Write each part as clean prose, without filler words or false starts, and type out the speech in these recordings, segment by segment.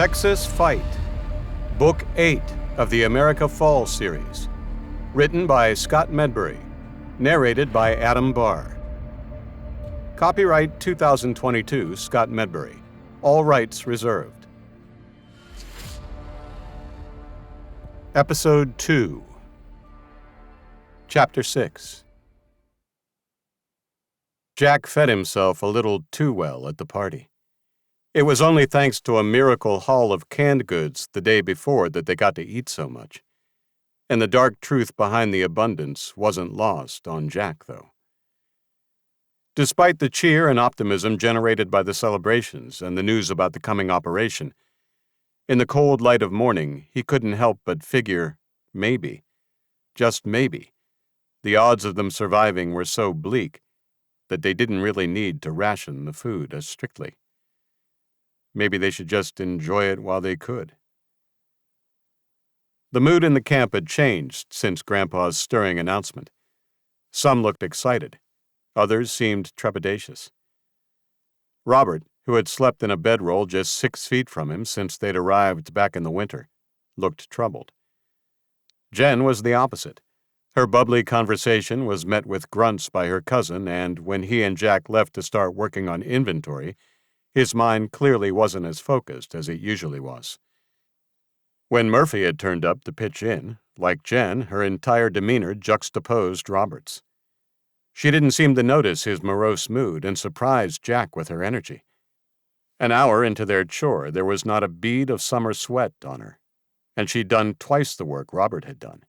Texas Fight, Book 8 of the America Fall series. Written by Scott Medbury. Narrated by Adam Barr. Copyright 2022 Scott Medbury. All rights reserved. Episode 2. Chapter 6. Jack fed himself a little too well at the party. It was only thanks to a miracle haul of canned goods the day before that they got to eat so much. And the dark truth behind the abundance wasn't lost on Jack, though. Despite the cheer and optimism generated by the celebrations and the news about the coming operation, in the cold light of morning, he couldn't help but figure, maybe, just maybe, the odds of them surviving were so bleak that they didn't really need to ration the food as strictly. Maybe they should just enjoy it while they could. The mood in the camp had changed since Grandpa's stirring announcement. Some looked excited. Others seemed trepidatious. Robert, who had slept in a bedroll just 6 feet from him since they'd arrived back in the winter, looked troubled. Jen was the opposite. Her bubbly conversation was met with grunts by her cousin, and when he and Jack left to start working on inventory, his mind clearly wasn't as focused as it usually was. When Murphy had turned up to pitch in, like Jen, her entire demeanor juxtaposed Robert's. She didn't seem to notice his morose mood and surprised Jack with her energy. An hour into their chore, there was not a bead of summer sweat on her, and she'd done twice the work Robert had done.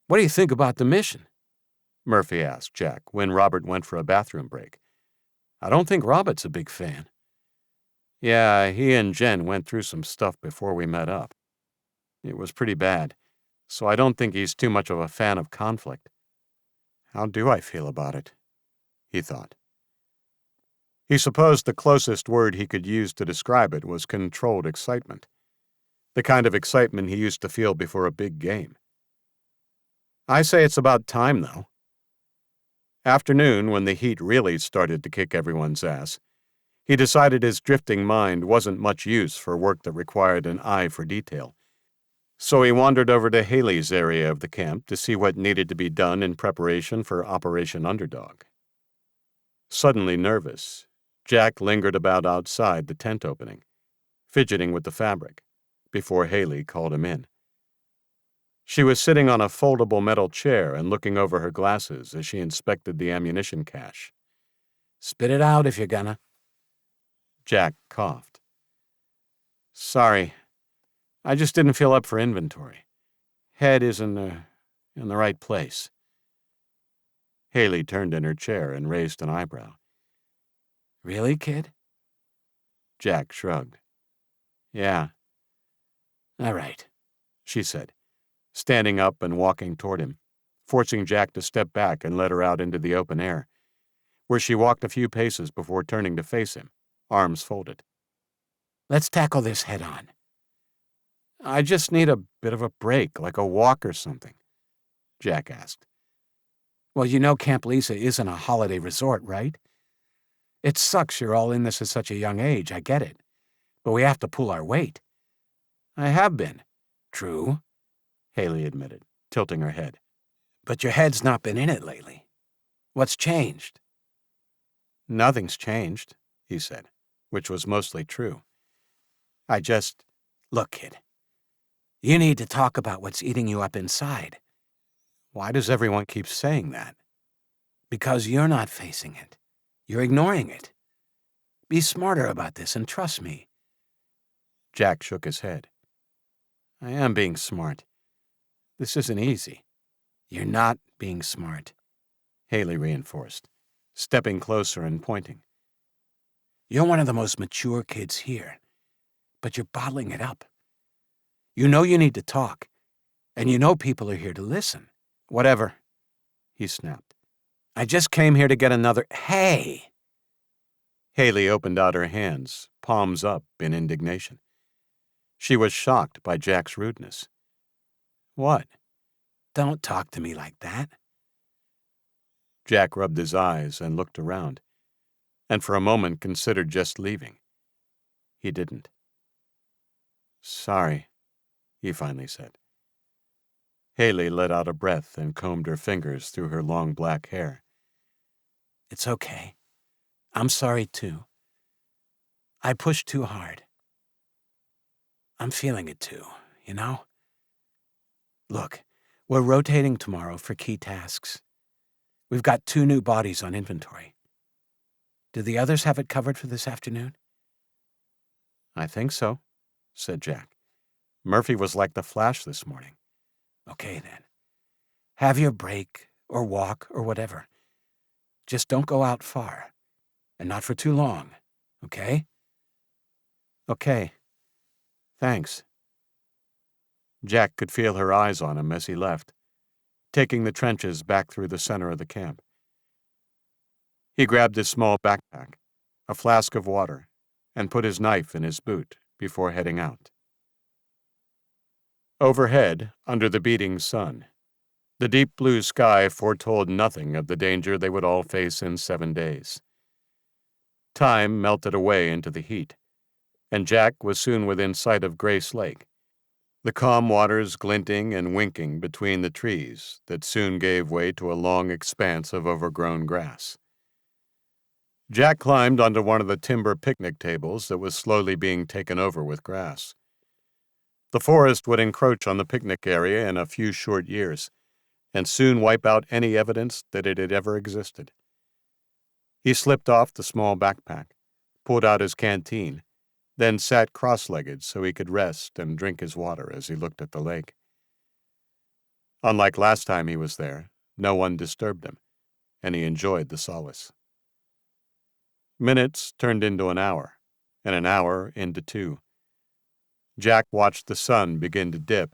"What do you think about the mission?" Murphy asked Jack when Robert went for a bathroom break. "I don't think Robert's a big fan." "Yeah, he and Jen went through some stuff before we met up. It was pretty bad, so I don't think he's too much of a fan of conflict." How do I feel about it? He thought. He supposed the closest word he could use to describe it was controlled excitement, the kind of excitement he used to feel before a big game. "I say it's about time, though." Afternoon, when the heat really started to kick everyone's ass, he decided his drifting mind wasn't much use for work that required an eye for detail. So he wandered over to Haley's area of the camp to see what needed to be done in preparation for Operation Underdog. Suddenly nervous, Jack lingered about outside the tent opening, fidgeting with the fabric, before Haley called him in. She was sitting on a foldable metal chair and looking over her glasses as she inspected the ammunition cache. "Spit it out if you're gonna." Jack coughed. "Sorry. I just didn't feel up for inventory. Head isn't in the right place." Haley turned in her chair and raised an eyebrow. "Really, kid?" Jack shrugged. "Yeah." "All right," she said, standing up and walking toward him, forcing Jack to step back and let her out into the open air, where she walked a few paces before turning to face him, arms folded. "Let's tackle this head on." "I just need a bit of a break, like a walk or something," Jack asked. "Well, you know Camp Lisa isn't a holiday resort, right? It sucks you're all in this at such a young age, I get it. But we have to pull our weight." "I have been." "True," Haley admitted, tilting her head. "But your head's not been in it lately. What's changed?" "Nothing's changed," he said, which was mostly true. Look, kid. You need to talk about what's eating you up inside." "Why does everyone keep saying that?" "Because you're not facing it. You're ignoring it. Be smarter about this and trust me." Jack shook his head. "I am being smart. This isn't easy." "You're not being smart," Haley reinforced, stepping closer and pointing. "You're one of the most mature kids here, but you're bottling it up. You know you need to talk, and you know people are here to listen." "Whatever," he snapped. "I just came here to get another—" "Hey!" Haley opened out her hands, palms up in indignation. She was shocked by Jack's rudeness. "What?" "Don't talk to me like that." Jack rubbed his eyes and looked around, and for a moment considered just leaving. He didn't. Sorry, he finally said. Haley let out a breath and combed her fingers through her long black hair. It's okay. I'm sorry too. I pushed too hard. I'm feeling it too, you know? Look, we're rotating tomorrow for key tasks. We've got 2 new bodies on inventory. Do the others have it covered for this afternoon? I think so, said Jack. Murphy was like the Flash this morning. Okay, then. Have your break, or walk, or whatever. Just don't go out far, and not for too long, okay? Okay. Thanks. Jack could feel her eyes on him as he left, taking the trenches back through the center of the camp. He grabbed his small backpack, a flask of water, and put his knife in his boot before heading out. Overhead, under the beating sun, the deep blue sky foretold nothing of the danger they would all face in 7 days. Time melted away into the heat, and Jack was soon within sight of Grace Lake, the calm waters glinting and winking between the trees that soon gave way to a long expanse of overgrown grass. Jack climbed onto one of the timber picnic tables that was slowly being taken over with grass. The forest would encroach on the picnic area in a few short years, and soon wipe out any evidence that it had ever existed. He slipped off the small backpack, pulled out his canteen, then sat cross-legged so he could rest and drink his water as he looked at the lake. Unlike last time he was there, no one disturbed him, and he enjoyed the solace. Minutes turned into an hour, and an hour into 2. Jack watched the sun begin to dip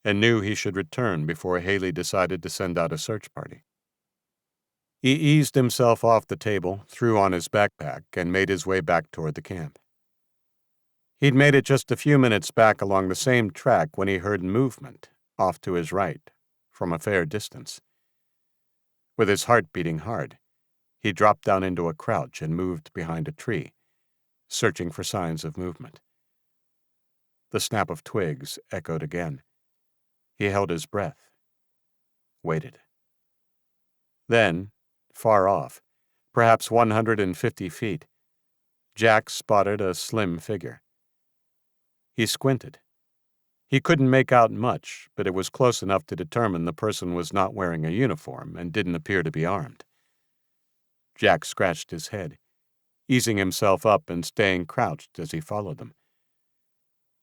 and knew he should return before Haley decided to send out a search party. He eased himself off the table, threw on his backpack, and made his way back toward the camp. He'd made it just a few minutes back along the same track when he heard movement, off to his right, from a fair distance. With his heart beating hard, he dropped down into a crouch and moved behind a tree, searching for signs of movement. The snap of twigs echoed again. He held his breath, waited. Then, far off, perhaps 150 feet, Jack spotted a slim figure. He squinted. He couldn't make out much, but it was close enough to determine the person was not wearing a uniform and didn't appear to be armed. Jack scratched his head, easing himself up and staying crouched as he followed them.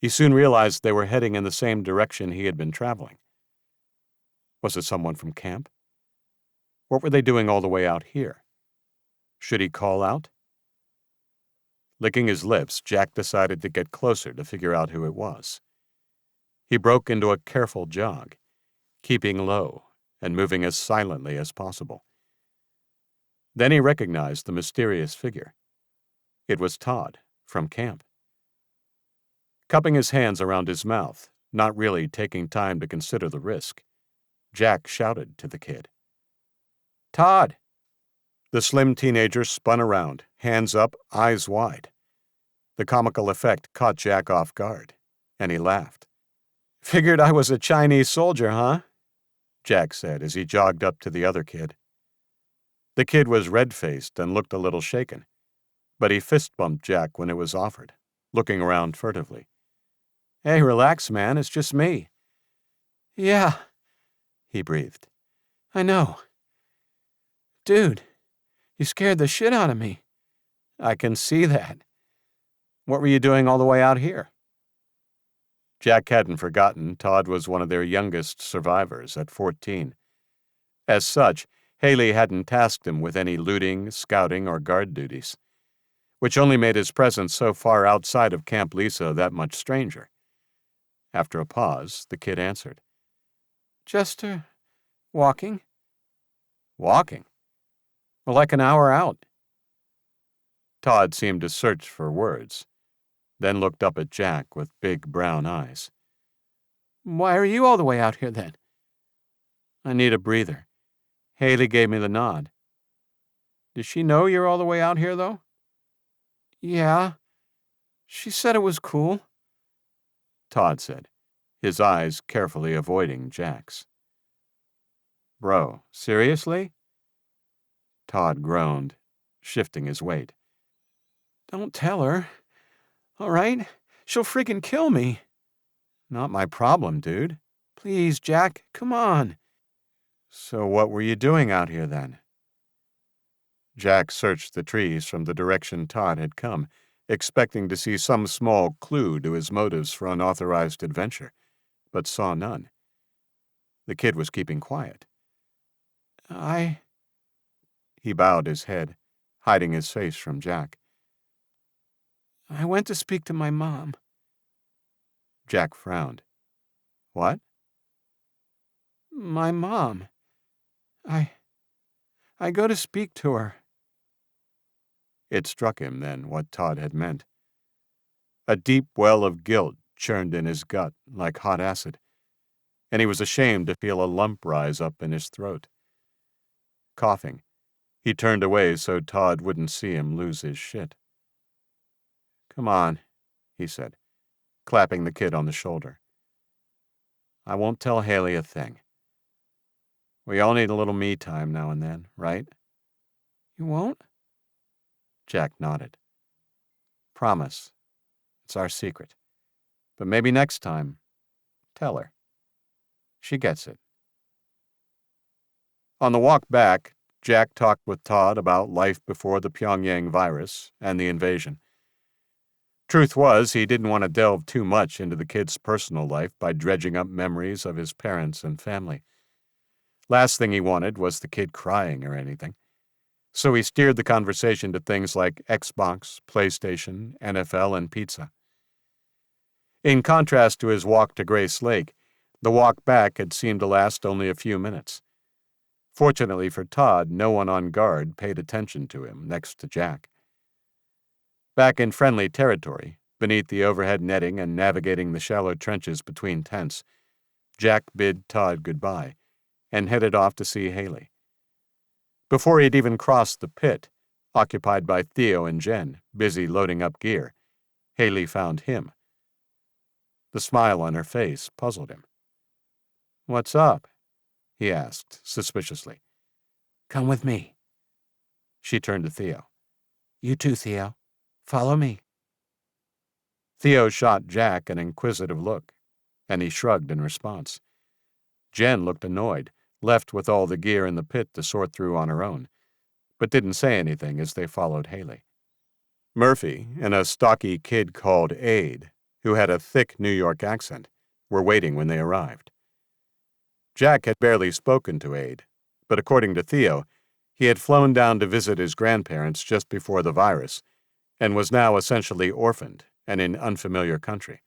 He soon realized they were heading in the same direction he had been traveling. Was it someone from camp? What were they doing all the way out here? Should he call out? Licking his lips, Jack decided to get closer to figure out who it was. He broke into a careful jog, keeping low and moving as silently as possible. Then he recognized the mysterious figure. It was Todd, from camp. Cupping his hands around his mouth, not really taking time to consider the risk, Jack shouted to the kid. "Todd!" The slim teenager spun around, hands up, eyes wide. The comical effect caught Jack off guard, and he laughed. "Figured I was a Chinese soldier, huh?" Jack said as he jogged up to the other kid. The kid was red-faced and looked a little shaken, but he fist-bumped Jack when it was offered, looking around furtively. "Hey, relax, man, it's just me." "Yeah," he breathed. "I know. Dude, you scared the shit out of me." "I can see that. What were you doing all the way out here?" Jack hadn't forgotten Todd was one of their youngest survivors at 14. As such, Haley hadn't tasked him with any looting, scouting, or guard duties, which only made his presence so far outside of Camp Lisa that much stranger. After a pause, the kid answered. "Just, walking." "Walking? Well, like an hour out." Todd seemed to search for words, then looked up at Jack with big brown eyes. "Why are you all the way out here, then?" "I need a breather. Haley gave me the nod." "Does she know you're all the way out here, though?" "Yeah. She said it was cool." Todd said, his eyes carefully avoiding Jack's. Bro, seriously? Todd groaned, shifting his weight. Don't tell her. All right? She'll freaking kill me. Not my problem, dude. Please, Jack, come on. So what were you doing out here then? Jack searched the trees from the direction Todd had come, expecting to see some small clue to his motives for unauthorized adventure, but saw none. The kid was keeping quiet. He bowed his head, hiding his face from Jack. I went to speak to my mom. Jack frowned. What? My mom. I go to speak to her. It struck him then what Todd had meant. A deep well of guilt churned in his gut like hot acid, and he was ashamed to feel a lump rise up in his throat. Coughing, he turned away so Todd wouldn't see him lose his shit. Come on, he said, clapping the kid on the shoulder. I won't tell Haley a thing. We all need a little me time now and then, right? You won't? Jack nodded. Promise. It's our secret. But maybe next time, tell her. She gets it. On the walk back, Jack talked with Todd about life before the Pyongyang virus and the invasion. Truth was, he didn't want to delve too much into the kid's personal life by dredging up memories of his parents and family. Last thing he wanted was the kid crying or anything. So he steered the conversation to things like Xbox, PlayStation, NFL, and pizza. In contrast to his walk to Grace Lake, the walk back had seemed to last only a few minutes. Fortunately for Todd, no one on guard paid attention to him next to Jack. Back in friendly territory, beneath the overhead netting and navigating the shallow trenches between tents, Jack bid Todd goodbye and headed off to see Haley. Before he'd even crossed the pit, occupied by Theo and Jen, busy loading up gear, Haley found him. The smile on her face puzzled him. What's up? He asked suspiciously. Come with me. She turned to Theo. You too, Theo. Follow me. Theo shot Jack an inquisitive look, and he shrugged in response. Jen looked annoyed, left with all the gear in the pit to sort through on her own, but didn't say anything as they followed Haley. Murphy and a stocky kid called Abe, who had a thick New York accent, were waiting when they arrived. Jack had barely spoken to Abe, but according to Theo, he had flown down to visit his grandparents just before the virus and was now essentially orphaned and in unfamiliar country.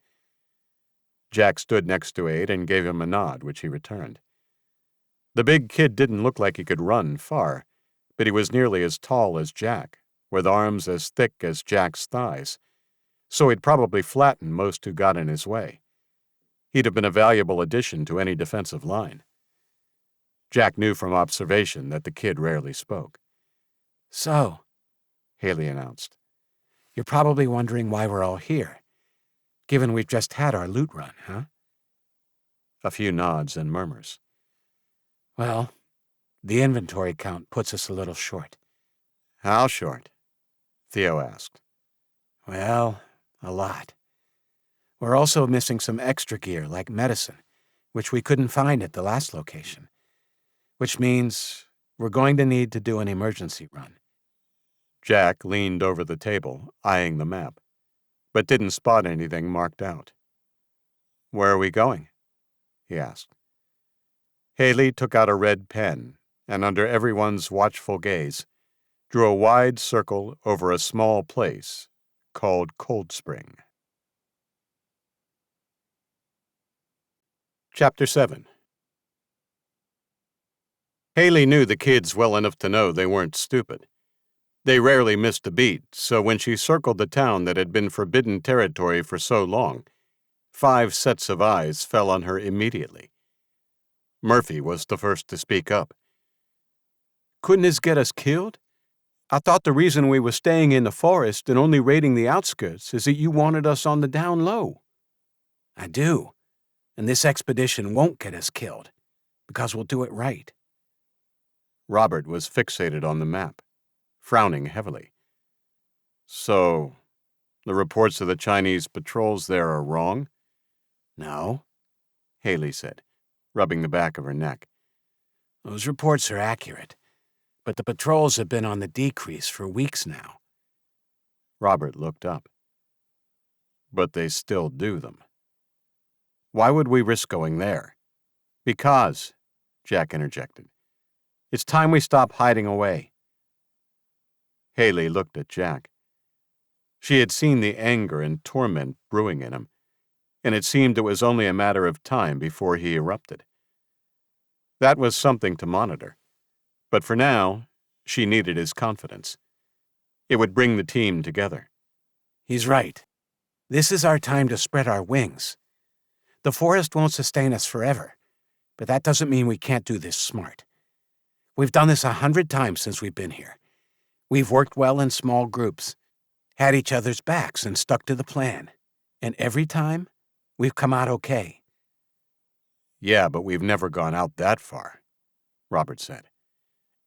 Jack stood next to Abe and gave him a nod, which he returned. The big kid didn't look like he could run far, but he was nearly as tall as Jack, with arms as thick as Jack's thighs, so he'd probably flatten most who got in his way. He'd have been a valuable addition to any defensive line. Jack knew from observation that the kid rarely spoke. So, Haley announced, you're probably wondering why we're all here, given we've just had our loot run, huh? A few nods and murmurs. Well, the inventory count puts us a little short. How short? Theo asked. Well, a lot. We're also missing some extra gear like medicine, which we couldn't find at the last location, which means we're going to need to do an emergency run. Jack leaned over the table, eyeing the map, but didn't spot anything marked out. Where are we going? He asked. Haley took out a red pen and, under everyone's watchful gaze, drew a wide circle over a small place called Cold Spring. Chapter 7. Haley knew the kids well enough to know they weren't stupid. They rarely missed a beat, so when she circled the town that had been forbidden territory for so long, 5 sets of eyes fell on her immediately. Murphy was the first to speak up. Couldn't this get us killed? I thought the reason we were staying in the forest and only raiding the outskirts is that you wanted us on the down low. I do. And this expedition won't get us killed, because we'll do it right. Robert was fixated on the map, frowning heavily. So, the reports of the Chinese patrols there are wrong? No, Haley said, rubbing the back of her neck. those reports are accurate, but the patrols have been on the decrease for weeks now. Robert looked up. But they still do them. Why would we risk going there? Because, Jack interjected. It's time we stop hiding away. Haley looked at Jack. She had seen the anger and torment brewing in him, and it seemed it was only a matter of time before he erupted. That was something to monitor, but for now, she needed his confidence. It would bring the team together. He's right. This is our time to spread our wings. The forest won't sustain us forever, but that doesn't mean we can't do this smart. We've done this 100 times since we've been here. We've worked well in small groups, had each other's backs, and stuck to the plan. And every time, we've come out okay. Yeah, but we've never gone out that far, Robert said.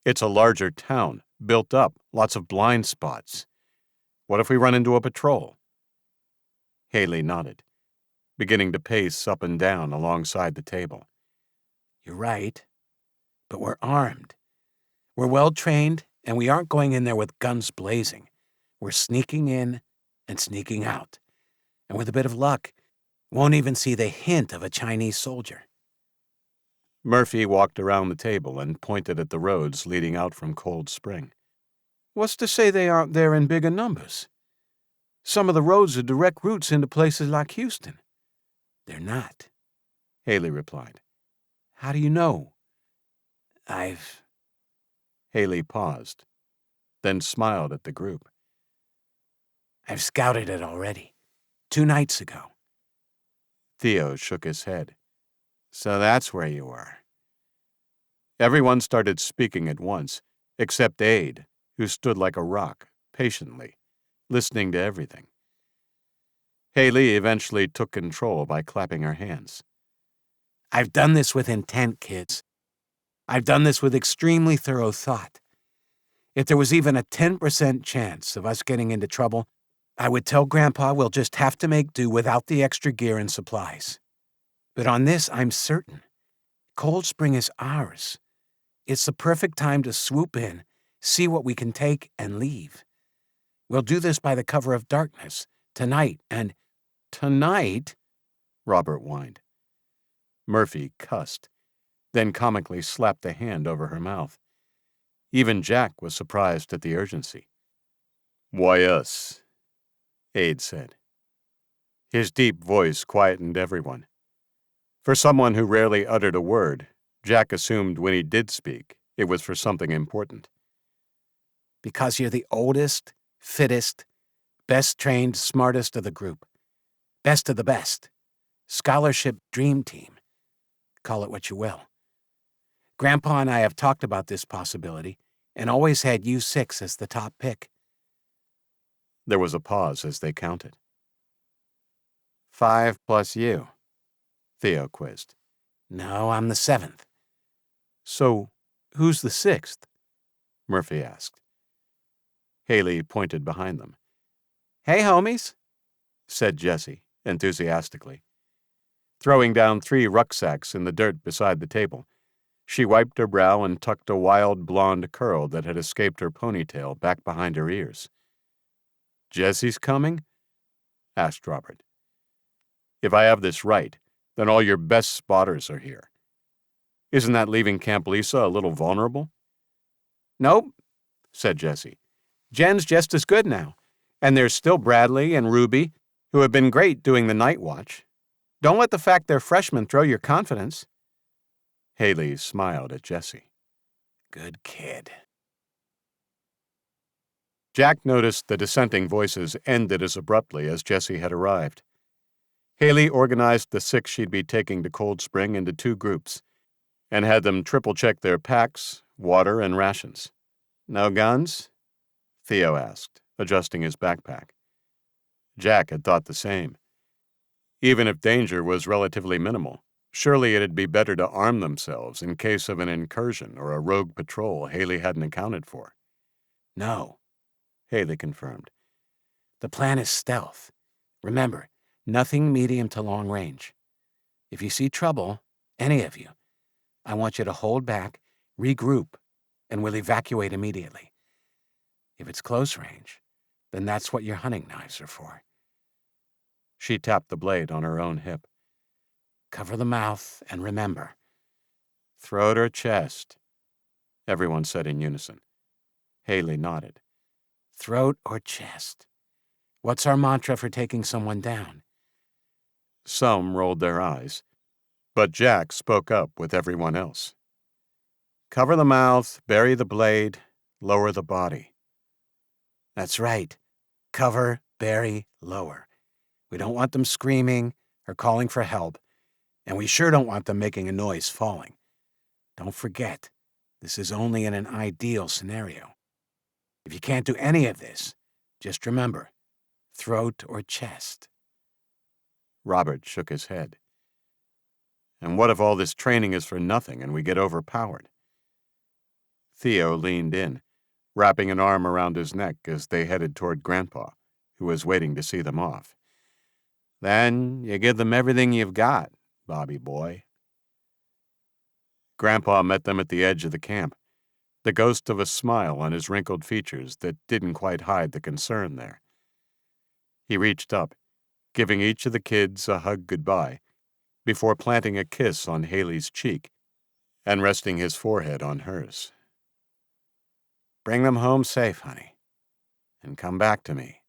It's a larger town, built up, lots of blind spots. What if we run into a patrol? Haley nodded, beginning to pace up and down alongside the table. You're right, but we're armed. We're well-trained, and we aren't going in there with guns blazing. We're sneaking in and sneaking out. And with a bit of luck, won't even see the hint of a Chinese soldier. Murphy walked around the table and pointed at the roads leading out from Cold Spring. What's to say they aren't there in bigger numbers? Some of the roads are direct routes into places like Houston. They're not, Haley replied. How do you know? Haley paused, then smiled at the group. I've scouted it already, 2 nights ago. Theo shook his head. So that's where you were. Everyone started speaking at once, except Aide, who stood like a rock, patiently, listening to everything. Haley eventually took control by clapping her hands. I've done this with intent, kids. I've done this with extremely thorough thought. If there was even a 10% chance of us getting into trouble, I would tell Grandpa we'll just have to make do without the extra gear and supplies. But on this, I'm certain. Cold Spring is ours. It's the perfect time to swoop in, see what we can take, and leave. We'll do this by the cover of darkness, tonight, and— Tonight? Robert whined. Murphy cussed, then comically slapped a hand over her mouth. Even Jack was surprised at the urgency. Why us? Aide said. His deep voice quietened everyone. For someone who rarely uttered a word, Jack assumed when he did speak, it was for something important. Because you're the oldest, fittest, best-trained, smartest of the group. Best of the best. Scholarship dream team. Call it what you will. Grandpa and I have talked about this possibility and always had U6 as the top pick. There was a pause as they counted. 5 plus you, Theo quizzed. No, I'm the 7th. So, who's the 6th? Murphy asked. Haley pointed behind them. Hey, homies, said Jessie, enthusiastically. Throwing down 3 rucksacks in the dirt beside the table, she wiped her brow and tucked a wild blonde curl that had escaped her ponytail back behind her ears. Jessie's coming? Asked Robert. If I have this right, then all your best spotters are here. Isn't that leaving Camp Lisa a little vulnerable? Nope, said Jessie. Jen's just as good now, and there's still Bradley and Ruby, who have been great doing the night watch. Don't let the fact they're freshmen throw your confidence. Haley smiled at Jessie. Good kid. Jack noticed the dissenting voices ended as abruptly as Jessie had arrived. Haley organized the 6 she'd be taking to Cold Spring into 2 groups and had them triple-check their packs, water, and rations. No guns? Theo asked, adjusting his backpack. Jack had thought the same. Even if danger was relatively minimal, surely it'd be better to arm themselves in case of an incursion or a rogue patrol Haley hadn't accounted for. No, Haley confirmed. the plan is stealth. Remember, nothing medium to long range. If you see trouble, any of you, I want you to hold back, regroup, and we'll evacuate immediately. If it's close range, then that's what your hunting knives are for. She tapped the blade on her own hip. Cover the mouth, and remember. Throat or chest? Everyone said in unison. Haley nodded. Throat or chest? What's our mantra for taking someone down? Some rolled their eyes, but Jack spoke up with everyone else. Cover the mouth, bury the blade, lower the body. That's right. Cover, bury, lower. We don't want them screaming or calling for help, and we sure don't want them making a noise falling. Don't forget, this is only in an ideal scenario. If you can't do any of this, just remember, throat or chest. Robert shook his head. And what if all this training is for nothing and we get overpowered? Theo leaned in, wrapping an arm around his neck as they headed toward Grandpa, who was waiting to see them off. Then you give them everything you've got, Bobby boy. Grandpa met them at the edge of the camp, the ghost of a smile on his wrinkled features that didn't quite hide the concern there. He reached up, giving each of the kids a hug goodbye, before planting a kiss on Haley's cheek and resting his forehead on hers. Bring them home safe, honey, and come back to me.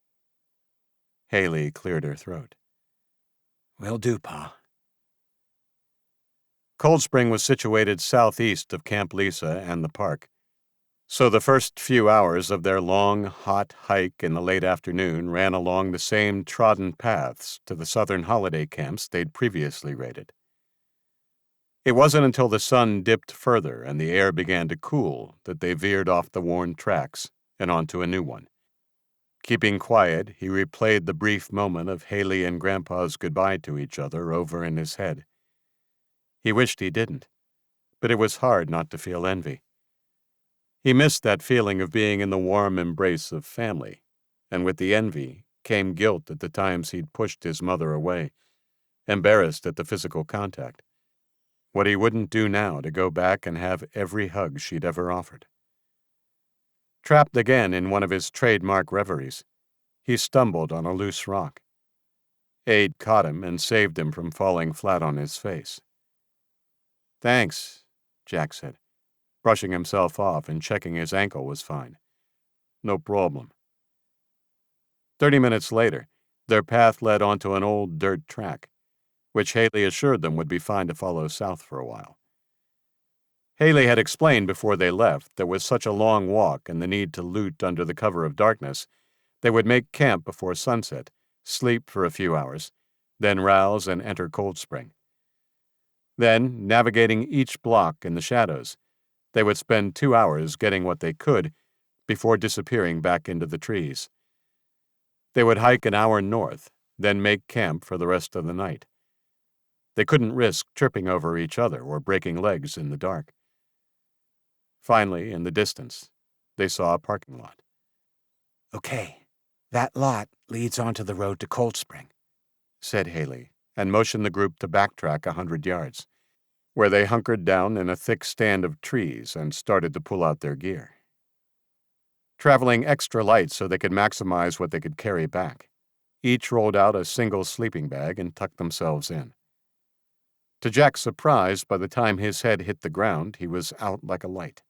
Haley cleared her throat. Will do, Pa. Cold Spring was situated southeast of Camp Lisa and the park, so the first few hours of their long, hot hike in the late afternoon ran along the same trodden paths to the southern holiday camps they'd previously raided. It wasn't until the sun dipped further and the air began to cool that they veered off the worn tracks and onto a new one. Keeping quiet, he replayed the brief moment of Haley and Grandpa's goodbye to each other over in his head. He wished he didn't, but it was hard not to feel envy. He missed that feeling of being in the warm embrace of family, and with the envy came guilt at the times he'd pushed his mother away, embarrassed at the physical contact. What he wouldn't do now to go back and have every hug she'd ever offered. Trapped again in one of his trademark reveries, he stumbled on a loose rock. Aide caught him and saved him from falling flat on his face. Thanks, Jack said, brushing himself off and checking his ankle was fine. No problem. 30 minutes later, their path led onto an old dirt track, which Haley assured them would be fine to follow south for a while. Haley had explained before they left that with such a long walk and the need to loot under the cover of darkness, they would make camp before sunset, sleep for a few hours, then rouse and enter Cold Spring. Then, navigating each block in the shadows, they would spend 2 hours getting what they could before disappearing back into the trees. They would hike an hour north, then make camp for the rest of the night. They couldn't risk tripping over each other or breaking legs in the dark. Finally, in the distance, they saw a parking lot. Okay, that lot leads onto the road to Cold Spring, said Haley, and motioned the group to backtrack 100 yards, where they hunkered down in a thick stand of trees and started to pull out their gear. Traveling extra light so they could maximize what they could carry back, each rolled out a single sleeping bag and tucked themselves in. To Jack's surprise, by the time his head hit the ground, he was out like a light.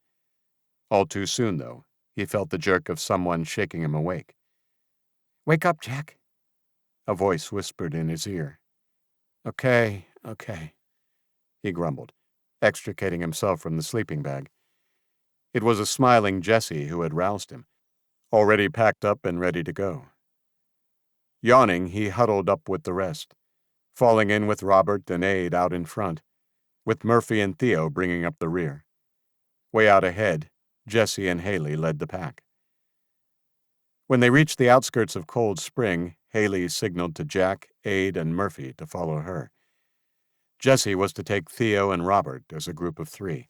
All too soon, though, he felt the jerk of someone shaking him awake. Wake up, Jack, a voice whispered in his ear. Okay, he grumbled, extricating himself from the sleeping bag. It was a smiling Jessie who had roused him, already packed up and ready to go. Yawning, he huddled up with the rest, falling in with Robert and Aide out in front, with Murphy and Theo bringing up the rear. Way out ahead, Jessie and Haley led the pack. When they reached the outskirts of Cold Spring, Haley signaled to Jack, Ade, and Murphy to follow her. Jesse was to take Theo and Robert as a group of 3.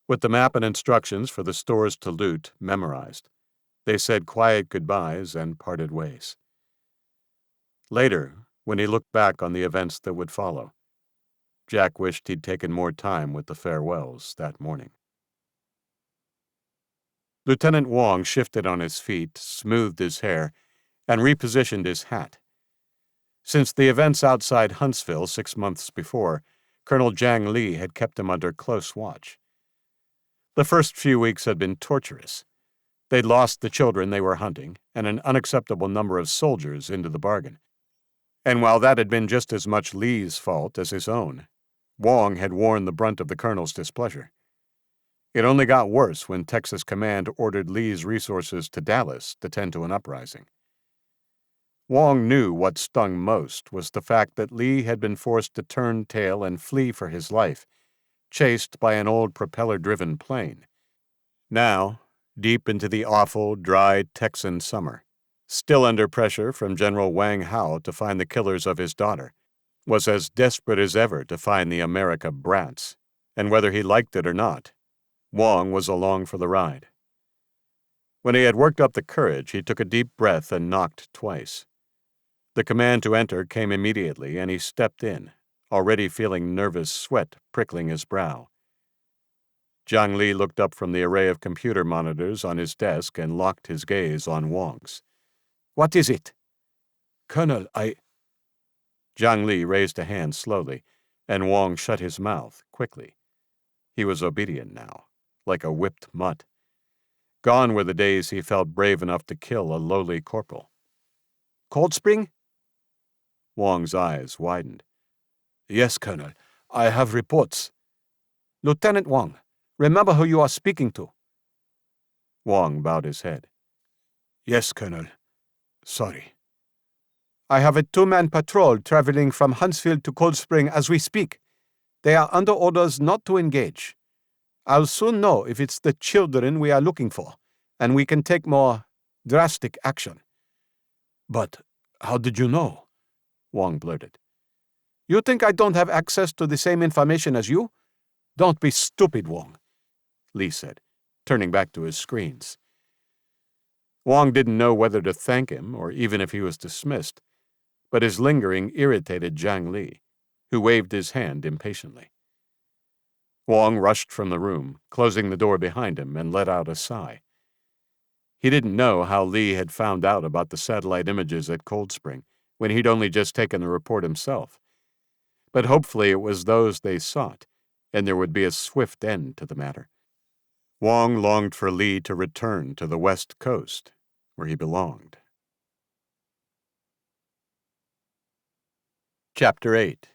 With the map and instructions for the stores to loot memorized, they said quiet goodbyes and parted ways. Later, when he looked back on the events that would follow, Jack wished he'd taken more time with the farewells that morning. Lieutenant Wong shifted on his feet, smoothed his hair, and repositioned his hat. Since the events outside Huntsville 6 months before, Colonel Jiang Li had kept him under close watch. The first few weeks had been torturous. They'd lost the children they were hunting and an unacceptable number of soldiers into the bargain. And while that had been just as much Li's fault as his own, Wong had worn the brunt of the colonel's displeasure. It only got worse when Texas Command ordered Li's resources to Dallas to tend to an uprising. Wong knew what stung most was the fact that Li had been forced to turn tail and flee for his life, chased by an old propeller-driven plane. Now, deep into the awful, dry Texan summer, still under pressure from General Wang Hao to find the killers of his daughter, was as desperate as ever to find the America brats, and whether he liked it or not, Wong was along for the ride. When he had worked up the courage, he took a deep breath and knocked twice. The command to enter came immediately, and he stepped in, already feeling nervous sweat prickling his brow. Jiang Li looked up from the array of computer monitors on his desk and locked his gaze on Wong's. "What is it?" "Colonel, Jiang Li raised a hand slowly, and Wong shut his mouth quickly. He was obedient now, like a whipped mutt. Gone were the days he felt brave enough to kill a lowly corporal. "Cold Spring?" Wong's eyes widened. "Yes, Colonel. I have reports." "Lieutenant Wong, remember who you are speaking to." Wong bowed his head. "Yes, Colonel. Sorry. I have a 2-man patrol traveling from Huntsville to Cold Spring as we speak. They are under orders not to engage. I'll soon know if it's the children we are looking for, and we can take more drastic action." "But how did you know?" Wong blurted. "You think I don't have access to the same information as you? Don't be stupid, Wong," Li said, turning back to his screens. Wong didn't know whether to thank him or even if he was dismissed, but his lingering irritated Jiang Li, who waved his hand impatiently. Wong rushed from the room, closing the door behind him, and let out a sigh. He didn't know how Li had found out about the satellite images at Cold Spring when he'd only just taken the report himself. But hopefully it was those they sought, and there would be a swift end to the matter. Wong longed for Li to return to the West Coast, where he belonged. Chapter 8.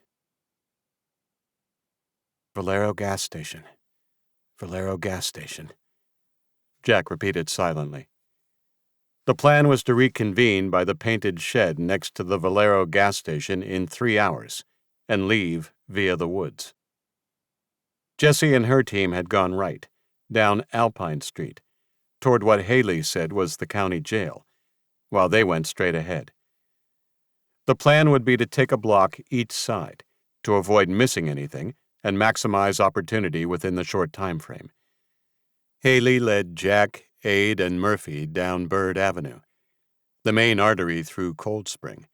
"Valero gas station. Valero gas station," Jack repeated silently. The plan was to reconvene by the painted shed next to the Valero gas station in 3 hours and leave via the woods. Jessie and her team had gone right, down Alpine Street, toward what Haley said was the county jail, while they went straight ahead. The plan would be to take a block each side, to avoid missing anything and maximize opportunity within the short time frame. Haley led Jack, Ade, and Murphy down Bird Avenue, the main artery through Cold Spring,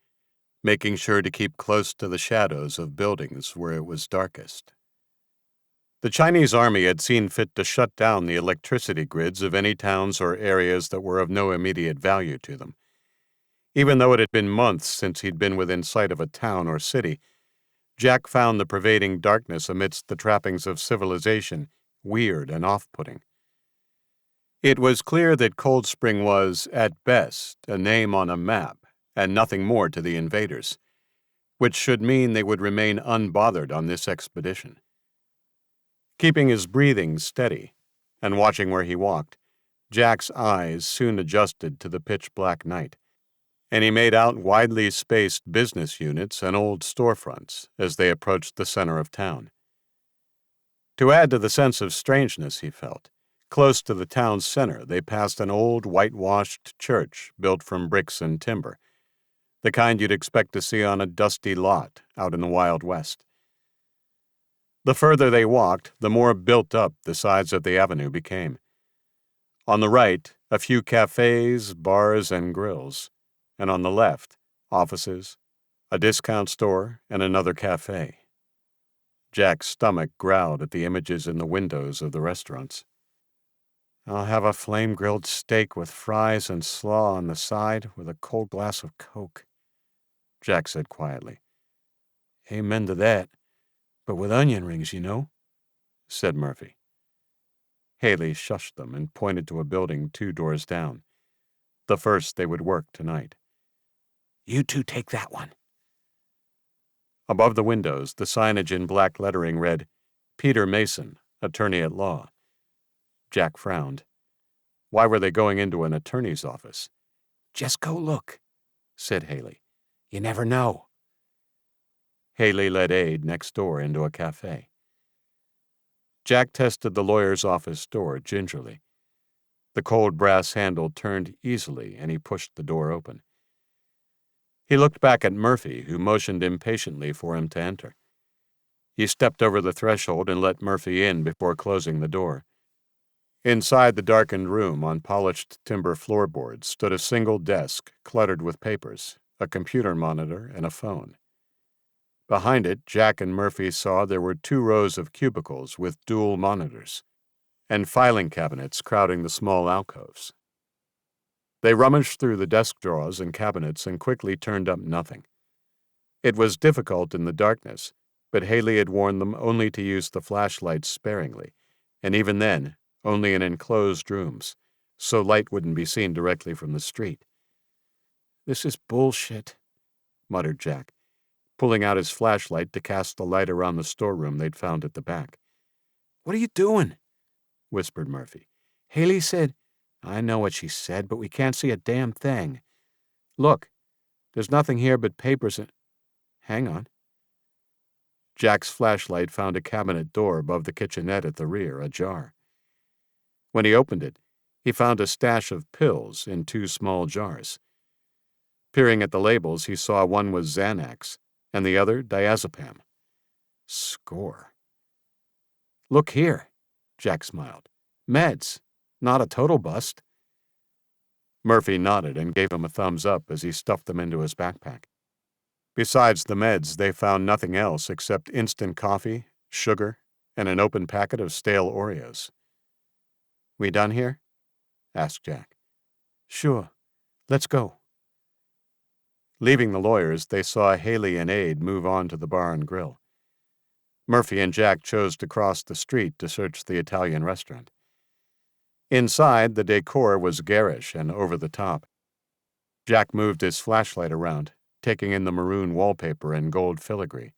making sure to keep close to the shadows of buildings where it was darkest. The Chinese army had seen fit to shut down the electricity grids of any towns or areas that were of no immediate value to them. Even though it had been months since he'd been within sight of a town or city, Jack found the pervading darkness amidst the trappings of civilization weird and off-putting. It was clear that Cold Spring was, at best, a name on a map and nothing more to the invaders, which should mean they would remain unbothered on this expedition. Keeping his breathing steady and watching where he walked, Jack's eyes soon adjusted to the pitch-black night, and he made out widely spaced business units and old storefronts as they approached the center of town. To add to the sense of strangeness he felt, Close to the town's center, they passed an old, whitewashed church built from bricks and timber, the kind you'd expect to see on a dusty lot out in the Wild West. The further they walked, the more built up the sides of the avenue became. On the right, a few cafes, bars, and grills, and on the left, offices, a discount store, and another cafe. Jack's stomach growled at the images in the windows of the restaurants. "I'll have a flame-grilled steak with fries and slaw on the side with a cold glass of Coke," Jack said quietly. "Amen to that, but with onion rings, you know," said Murphy. Haley shushed them and pointed to a building 2 doors down, the first they would work tonight. "You two take that one." Above the windows, the signage in black lettering read, "Peter Mason, Attorney at Law." Jack frowned. Why were they going into an attorney's office? "Just go look," said Haley. "You never know." Haley led Aide next door into a cafe. Jack tested the lawyer's office door gingerly. The cold brass handle turned easily, and he pushed the door open. He looked back at Murphy, who motioned impatiently for him to enter. He stepped over the threshold and let Murphy in before closing the door. Inside the darkened room, on polished timber floorboards, stood a single desk cluttered with papers, a computer monitor, and a phone. Behind it, Jack and Murphy saw there were 2 rows of cubicles with dual monitors, and filing cabinets crowding the small alcoves. They rummaged through the desk drawers and cabinets and quickly turned up nothing. It was difficult in the darkness, but Haley had warned them only to use the flashlights sparingly, and even then, only in enclosed rooms, so light wouldn't be seen directly from the street. "This is bullshit," muttered Jack, pulling out his flashlight to cast the light around the storeroom they'd found at the back. "What are you doing?" whispered Murphy. "Haley said—" "I know what she said, but we can't see a damn thing. Look, there's nothing here but papers and—" "Hang on." Jack's flashlight found a cabinet door above the kitchenette at the rear, ajar. When he opened it, he found a stash of pills in 2 small jars. Peering at the labels, he saw one was Xanax and the other diazepam. Score. "Look here," Jack smiled. "Meds, not a total bust." Murphy nodded and gave him a thumbs up as he stuffed them into his backpack. Besides the meds, they found nothing else except instant coffee, sugar, and an open packet of stale Oreos. "We done here?" asked Jack. "Sure. Let's go." Leaving the lawyers, they saw Haley and Aide move on to the bar and grill. Murphy and Jack chose to cross the street to search the Italian restaurant. Inside, the decor was garish and over the top. Jack moved his flashlight around, taking in the maroon wallpaper and gold filigree.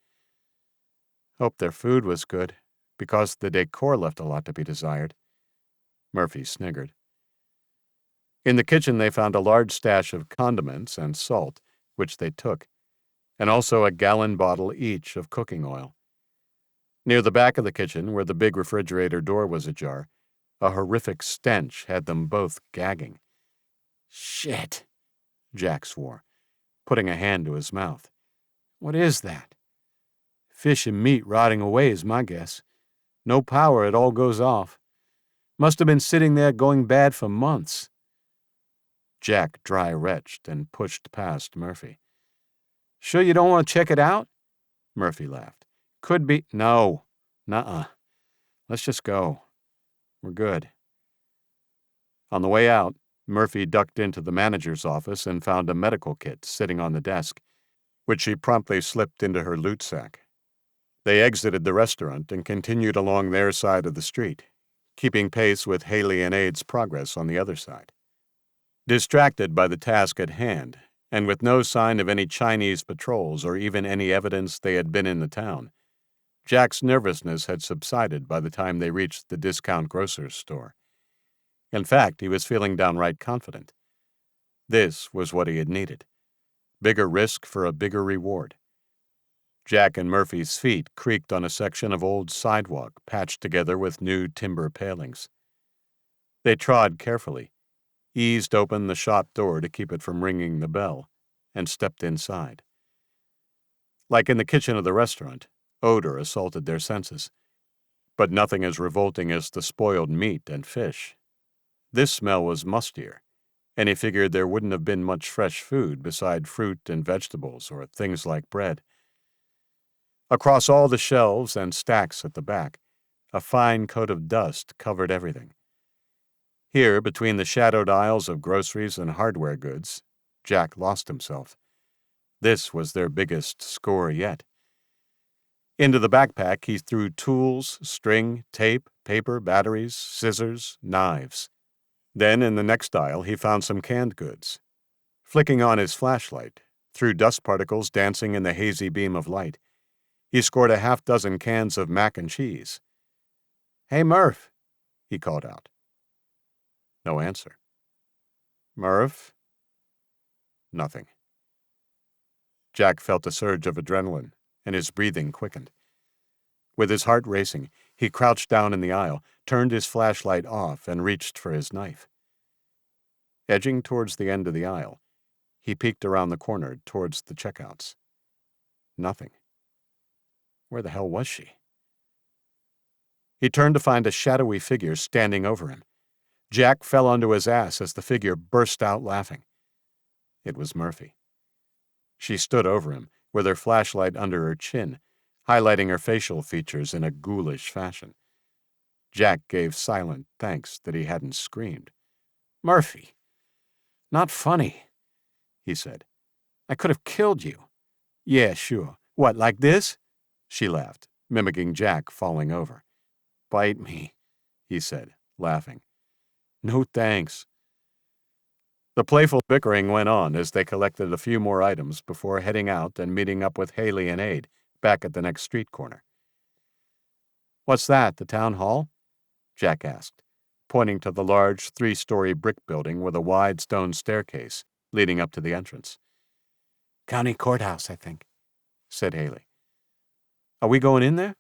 "Hope their food was good, because the decor left a lot to be desired." Murphy sniggered. In the kitchen, they found a large stash of condiments and salt, which they took, and also a gallon bottle each of cooking oil. Near the back of the kitchen, where the big refrigerator door was ajar, a horrific stench had them both gagging. "Shit," Jack swore, putting a hand to his mouth. "What is that?" "Fish and meat rotting away is my guess. No power, it all goes off. Must have been sitting there going bad for months." Jack dry-retched and pushed past Murphy. "Sure you don't want to check it out?" Murphy laughed. "Could be—" "No. Nuh-uh. Let's just go. We're good." On the way out, Murphy ducked into the manager's office and found a medical kit sitting on the desk, which she promptly slipped into her loot sack. They exited the restaurant and continued along their side of the street, keeping pace with Haley and Aide's progress on the other side. Distracted by the task at hand, and with no sign of any Chinese patrols or even any evidence they had been in the town, Jack's nervousness had subsided by the time they reached the discount grocer's store. In fact, he was feeling downright confident. This was what he had needed. Bigger risk for a bigger reward. Jack and Murphy's feet creaked on a section of old sidewalk patched together with new timber palings. They trod carefully, eased open the shop door to keep it from ringing the bell, and stepped inside. Like in the kitchen of the restaurant, odor assaulted their senses, but nothing as revolting as the spoiled meat and fish. This smell was mustier, and he figured there wouldn't have been much fresh food beside fruit and vegetables or things like bread. Across all the shelves and stacks at the back, a fine coat of dust covered everything. Here, between the shadowed aisles of groceries and hardware goods, Jack lost himself. This was their biggest score yet. Into the backpack he threw tools, string, tape, paper, batteries, scissors, knives. Then, in the next aisle, he found some canned goods. Flicking on his flashlight, through dust particles dancing in the hazy beam of light, he scored a half-dozen cans of mac and cheese. "Hey, Murph," he called out. No answer. "Murph?" Nothing. Jack felt a surge of adrenaline, and his breathing quickened. With his heart racing, he crouched down in the aisle, turned his flashlight off, and reached for his knife. Edging towards the end of the aisle, he peeked around the corner towards the checkouts. Nothing. Where the hell was she? He turned to find a shadowy figure standing over him. Jack fell onto his ass as the figure burst out laughing. It was Murphy. She stood over him, with her flashlight under her chin, highlighting her facial features in a ghoulish fashion. Jack gave silent thanks that he hadn't screamed. "Murphy, not funny," he said. "I could have killed you." "Yeah, sure. What, like this?" She laughed, mimicking Jack falling over. "Bite me," he said, laughing. "No thanks." The playful bickering went on as they collected a few more items before heading out and meeting up with Haley and Aid back at the next street corner. "What's that, the town hall?" Jack asked, pointing to the large 3-story brick building with a wide stone staircase leading up to the entrance. "County courthouse, I think," said Haley. "Are we going in there?"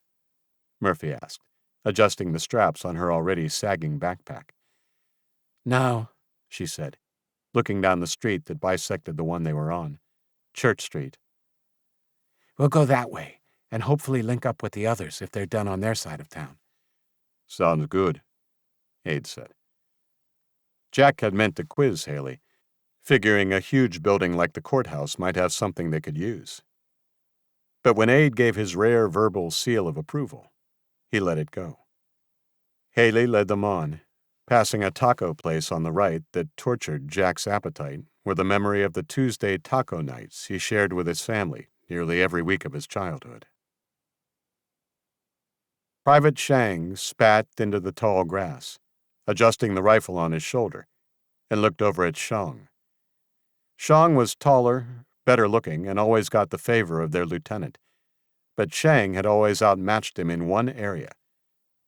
Murphy asked, adjusting the straps on her already sagging backpack. "No," she said, looking down the street that bisected the one they were on, Church Street. "We'll go that way, and hopefully link up with the others if they're done on their side of town." "Sounds good," Aid said. Jack had meant to quiz Haley, figuring a huge building like the courthouse might have something they could use. But when Aid gave his rare verbal seal of approval, he let it go. Haley led them on, passing a taco place on the right that tortured Jack's appetite with the memory of the Tuesday taco nights he shared with his family nearly every week of his childhood. Private Shang spat into the tall grass, adjusting the rifle on his shoulder, and looked over at Shang. Shang was taller, better looking, and always got the favor of their lieutenant, but Shang had always outmatched him in one area: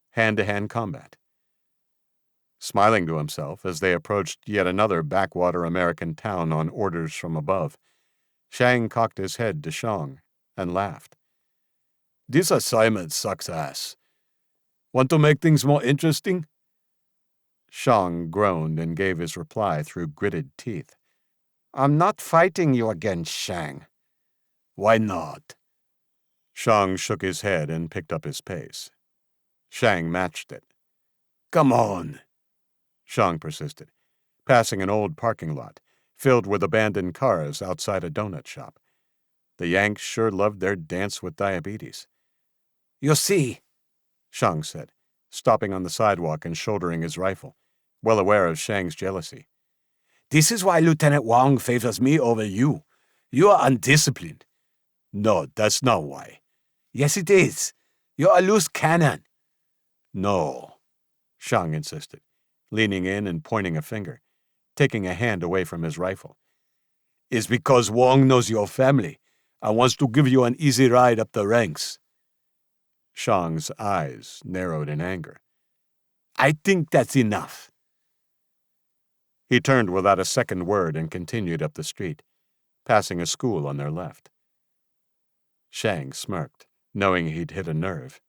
hand-to-hand combat. Smiling to himself as they approached yet another backwater American town on orders from above, Shang cocked his head to Shang and laughed. "This assignment sucks ass. Want to make things more interesting?" Shang groaned and gave his reply through gritted teeth. "I'm not fighting you again, Shang." "Why not?" Shang shook his head and picked up his pace. Shang matched it. "Come on," Shang persisted, passing an old parking lot filled with abandoned cars outside a donut shop. The Yanks sure loved their dance with diabetes. "You see," Shang said, stopping on the sidewalk and shouldering his rifle, well aware of Shang's jealousy. "This is why Lieutenant Wang favors me over you. You are undisciplined." "No, that's not why." "Yes, it is. You're a loose cannon." "No," Shang insisted, leaning in and pointing a finger, taking a hand away from his rifle. "It's because Wang knows your family and wants to give you an easy ride up the ranks." Shang's eyes narrowed in anger. "I think that's enough." He turned without a second word and continued up the street, passing a school on their left. Shang smirked, knowing he'd hit a nerve.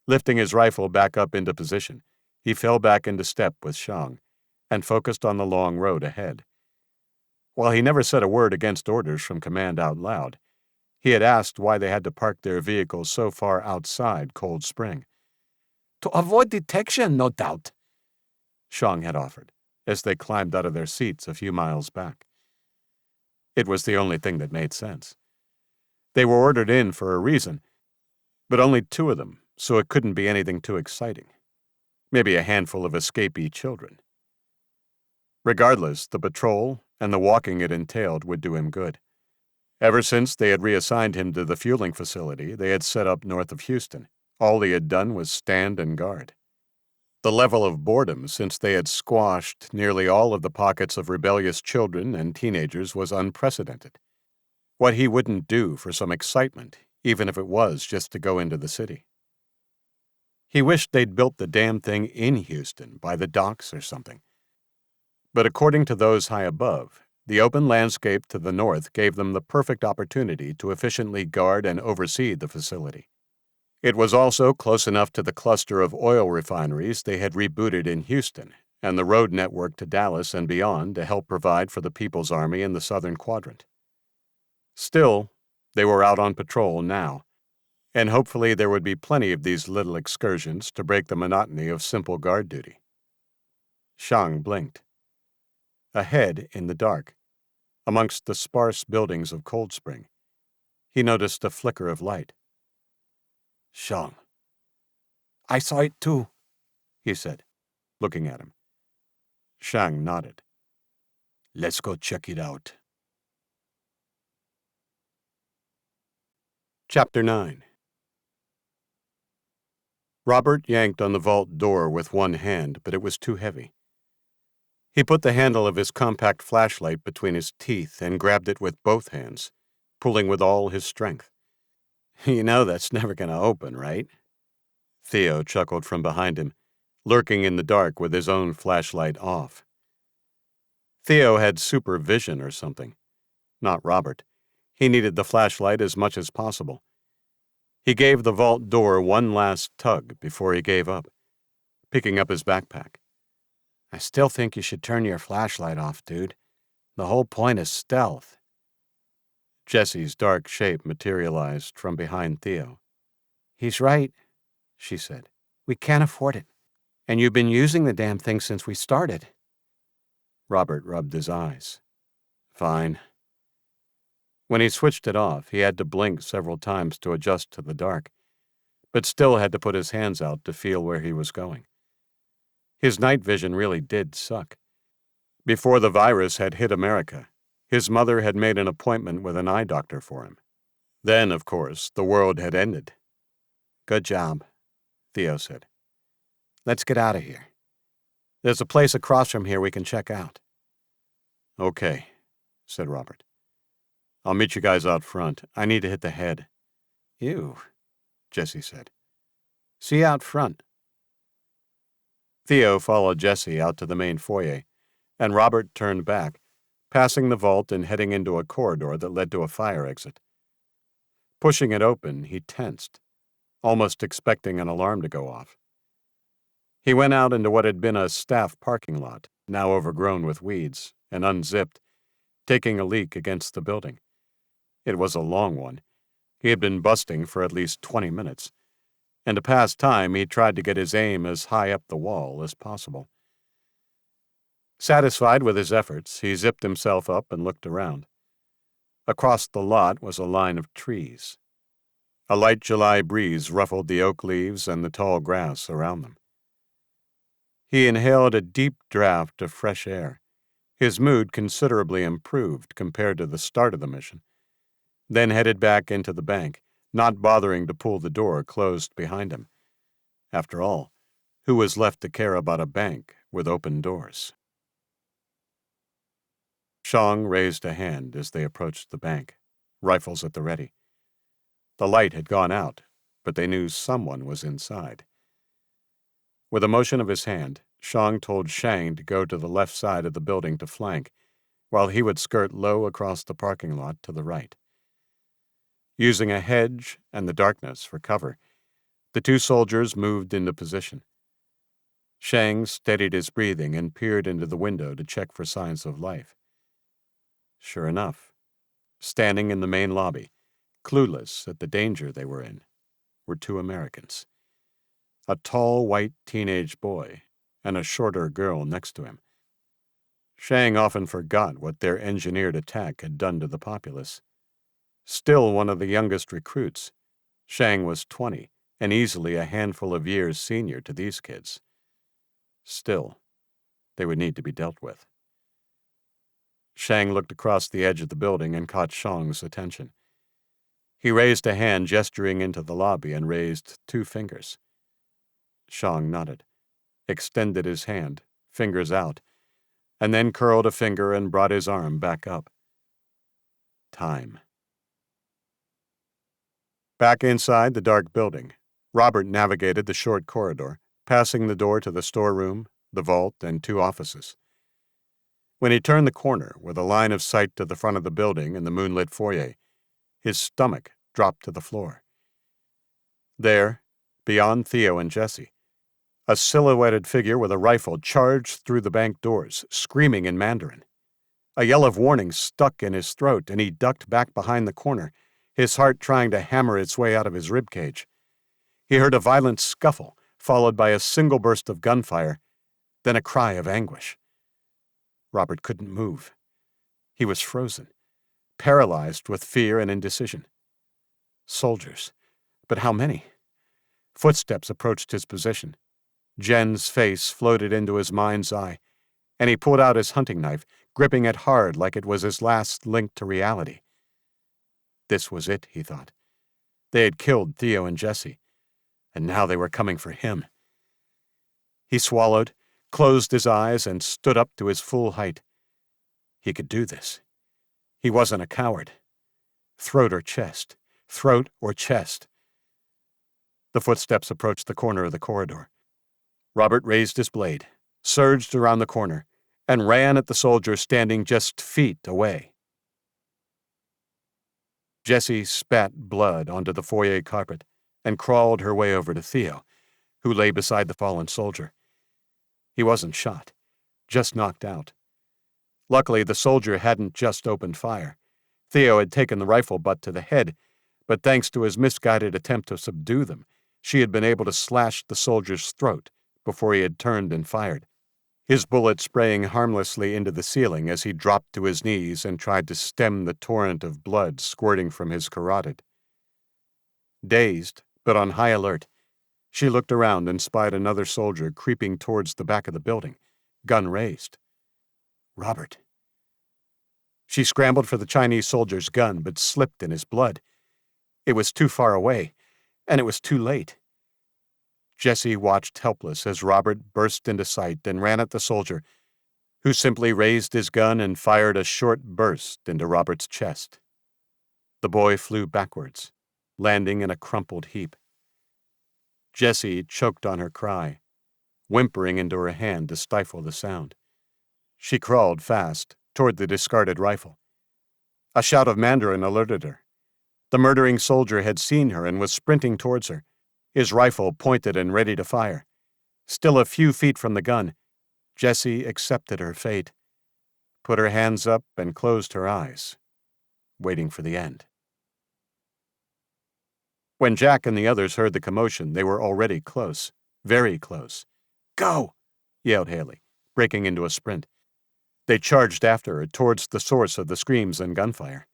Lifting his rifle back up into position, He fell back into step with Shang and focused on the long road ahead. While he never said a word against orders from command out loud, he had asked why they had to park their vehicles so far outside Cold Spring. To avoid detection, no doubt, Shang had offered, as they climbed out of their seats a few miles back. It was the only thing that made sense. They were ordered in for a reason, but only 2 of them, so it couldn't be anything too exciting. Maybe a handful of escapee children. Regardless, the patrol and the walking it entailed would do him good. Ever since they had reassigned him to the fueling facility they had set up north of Houston, all he had done was stand and guard. The level of boredom since they had squashed nearly all of the pockets of rebellious children and teenagers was unprecedented. What he wouldn't do for some excitement, even if it was just to go into the city. He wished they'd built the damn thing in Houston, by the docks or something. But according to those high above, the open landscape to the north gave them the perfect opportunity to efficiently guard and oversee the facility. It was also close enough to the cluster of oil refineries they had rebooted in Houston and the road network to Dallas and beyond to help provide for the People's Army in the southern quadrant. Still, they were out on patrol now, and hopefully there would be plenty of these little excursions to break the monotony of simple guard duty. Shang blinked. Ahead, in the dark, amongst the sparse buildings of Cold Spring, he noticed a flicker of light. Shang. I saw it too, he said, looking at him. Shang nodded. Let's go check it out. Chapter 9. Robert yanked on the vault door with one hand, but it was too heavy. He put the handle of his compact flashlight between his teeth and grabbed it with both hands, pulling with all his strength. You know that's never going to open, right? Theo chuckled from behind him, lurking in the dark with his own flashlight off. Theo had supervision or something. Not Robert. He needed the flashlight as much as possible. He gave the vault door one last tug before he gave up, picking up his backpack. I still think you should turn your flashlight off, dude. The whole point is stealth. Jessie's dark shape materialized from behind Theo. He's right, she said. We can't afford it. And you've been using the damn thing since we started. Robert rubbed his eyes. Fine. When he switched it off, he had to blink several times to adjust to the dark, but still had to put his hands out to feel where he was going. His night vision really did suck. Before the virus had hit America, his mother had made an appointment with an eye doctor for him. Then, of course, the world had ended. Good job, Theo said. Let's get out of here. There's a place across from here we can check out. Okay, said Robert. I'll meet you guys out front. I need to hit the head. Ew, Jessie said. See you out front. Theo followed Jessie out to the main foyer, and Robert turned back, passing the vault and heading into a corridor that led to a fire exit. Pushing it open, he tensed, almost expecting an alarm to go off. He went out into what had been a staff parking lot, now overgrown with weeds, and unzipped, taking a leak against the building. It was a long one. He had been busting for at least 20 minutes, and to pass time he tried to get his aim as high up the wall as possible. Satisfied with his efforts, he zipped himself up and looked around. Across the lot was a line of trees. A light July breeze ruffled the oak leaves and the tall grass around them. He inhaled a deep draught of fresh air, his mood considerably improved compared to the start of the mission, then headed back into the bank, not bothering to pull the door closed behind him. After all, who was left to care about a bank with open doors? Shang raised a hand as they approached the bank, rifles at the ready. The light had gone out, but they knew someone was inside. With a motion of his hand, Shang told Shang to go to the left side of the building to flank, while he would skirt low across the parking lot to the right. Using a hedge and the darkness for cover, the 2 soldiers moved into position. Shang steadied his breathing and peered into the window to check for signs of life. Sure enough, standing in the main lobby, clueless at the danger they were in, were two Americans. A tall white teenage boy and a shorter girl next to him. Shang often forgot what their engineered attack had done to the populace. Still one of the youngest recruits, Shang was 20 and easily a handful of years senior to these kids. Still, they would need to be dealt with. Shang looked across the edge of the building and caught Shang's attention. He raised a hand, gesturing into the lobby, and raised 2 fingers. Shang nodded, extended his hand, fingers out, and then curled a finger and brought his arm back up. Time. Back inside the dark building, Robert navigated the short corridor, passing the door to the storeroom, the vault, and 2 offices. When he turned the corner, with a line of sight to the front of the building and the moonlit foyer, his stomach dropped to the floor. There, beyond Theo and Jesse, a silhouetted figure with a rifle charged through the bank doors, screaming in Mandarin. A yell of warning stuck in his throat, and he ducked back behind the corner, his heart trying to hammer its way out of his ribcage. He heard a violent scuffle, followed by a single burst of gunfire, then a cry of anguish. Robert couldn't move. He was frozen, paralyzed with fear and indecision. Soldiers. But how many? Footsteps approached his position. Jen's face floated into his mind's eye, and he pulled out his hunting knife, gripping it hard like it was his last link to reality. This was it, he thought. They had killed Theo and Jesse, and now they were coming for him. He swallowed, closed his eyes, and stood up to his full height. He could do this. He wasn't a coward. Throat or chest. Throat or chest. The footsteps approached the corner of the corridor. Robert raised his blade, surged around the corner, and ran at the soldier standing just feet away. Jessie spat blood onto the foyer carpet and crawled her way over to Theo, who lay beside the fallen soldier. He wasn't shot, just knocked out. Luckily, the soldier hadn't just opened fire. Theo had taken the rifle butt to the head, but thanks to his misguided attempt to subdue them, she had been able to slash the soldier's throat before he had turned and fired, his bullet spraying harmlessly into the ceiling as he dropped to his knees and tried to stem the torrent of blood squirting from his carotid. Dazed, but on high alert, she looked around and spied another soldier creeping towards the back of the building, gun raised. Robert. She scrambled for the Chinese soldier's gun, but slipped in his blood. It was too far away, and it was too late. Jessie watched helpless as Robert burst into sight and ran at the soldier, who simply raised his gun and fired a short burst into Robert's chest. The boy flew backwards, landing in a crumpled heap. Jessie choked on her cry, whimpering into her hand to stifle the sound. She crawled fast toward the discarded rifle. A shout of Mandarin alerted her. The murdering soldier had seen her and was sprinting towards her, his rifle pointed and ready to fire. Still a few feet from the gun, Jessie accepted her fate, put her hands up and closed her eyes, waiting for the end. When Jack and the others heard the commotion, they were already close, very close. "Go!" yelled Haley, breaking into a sprint. They charged after her towards the source of the screams and gunfire.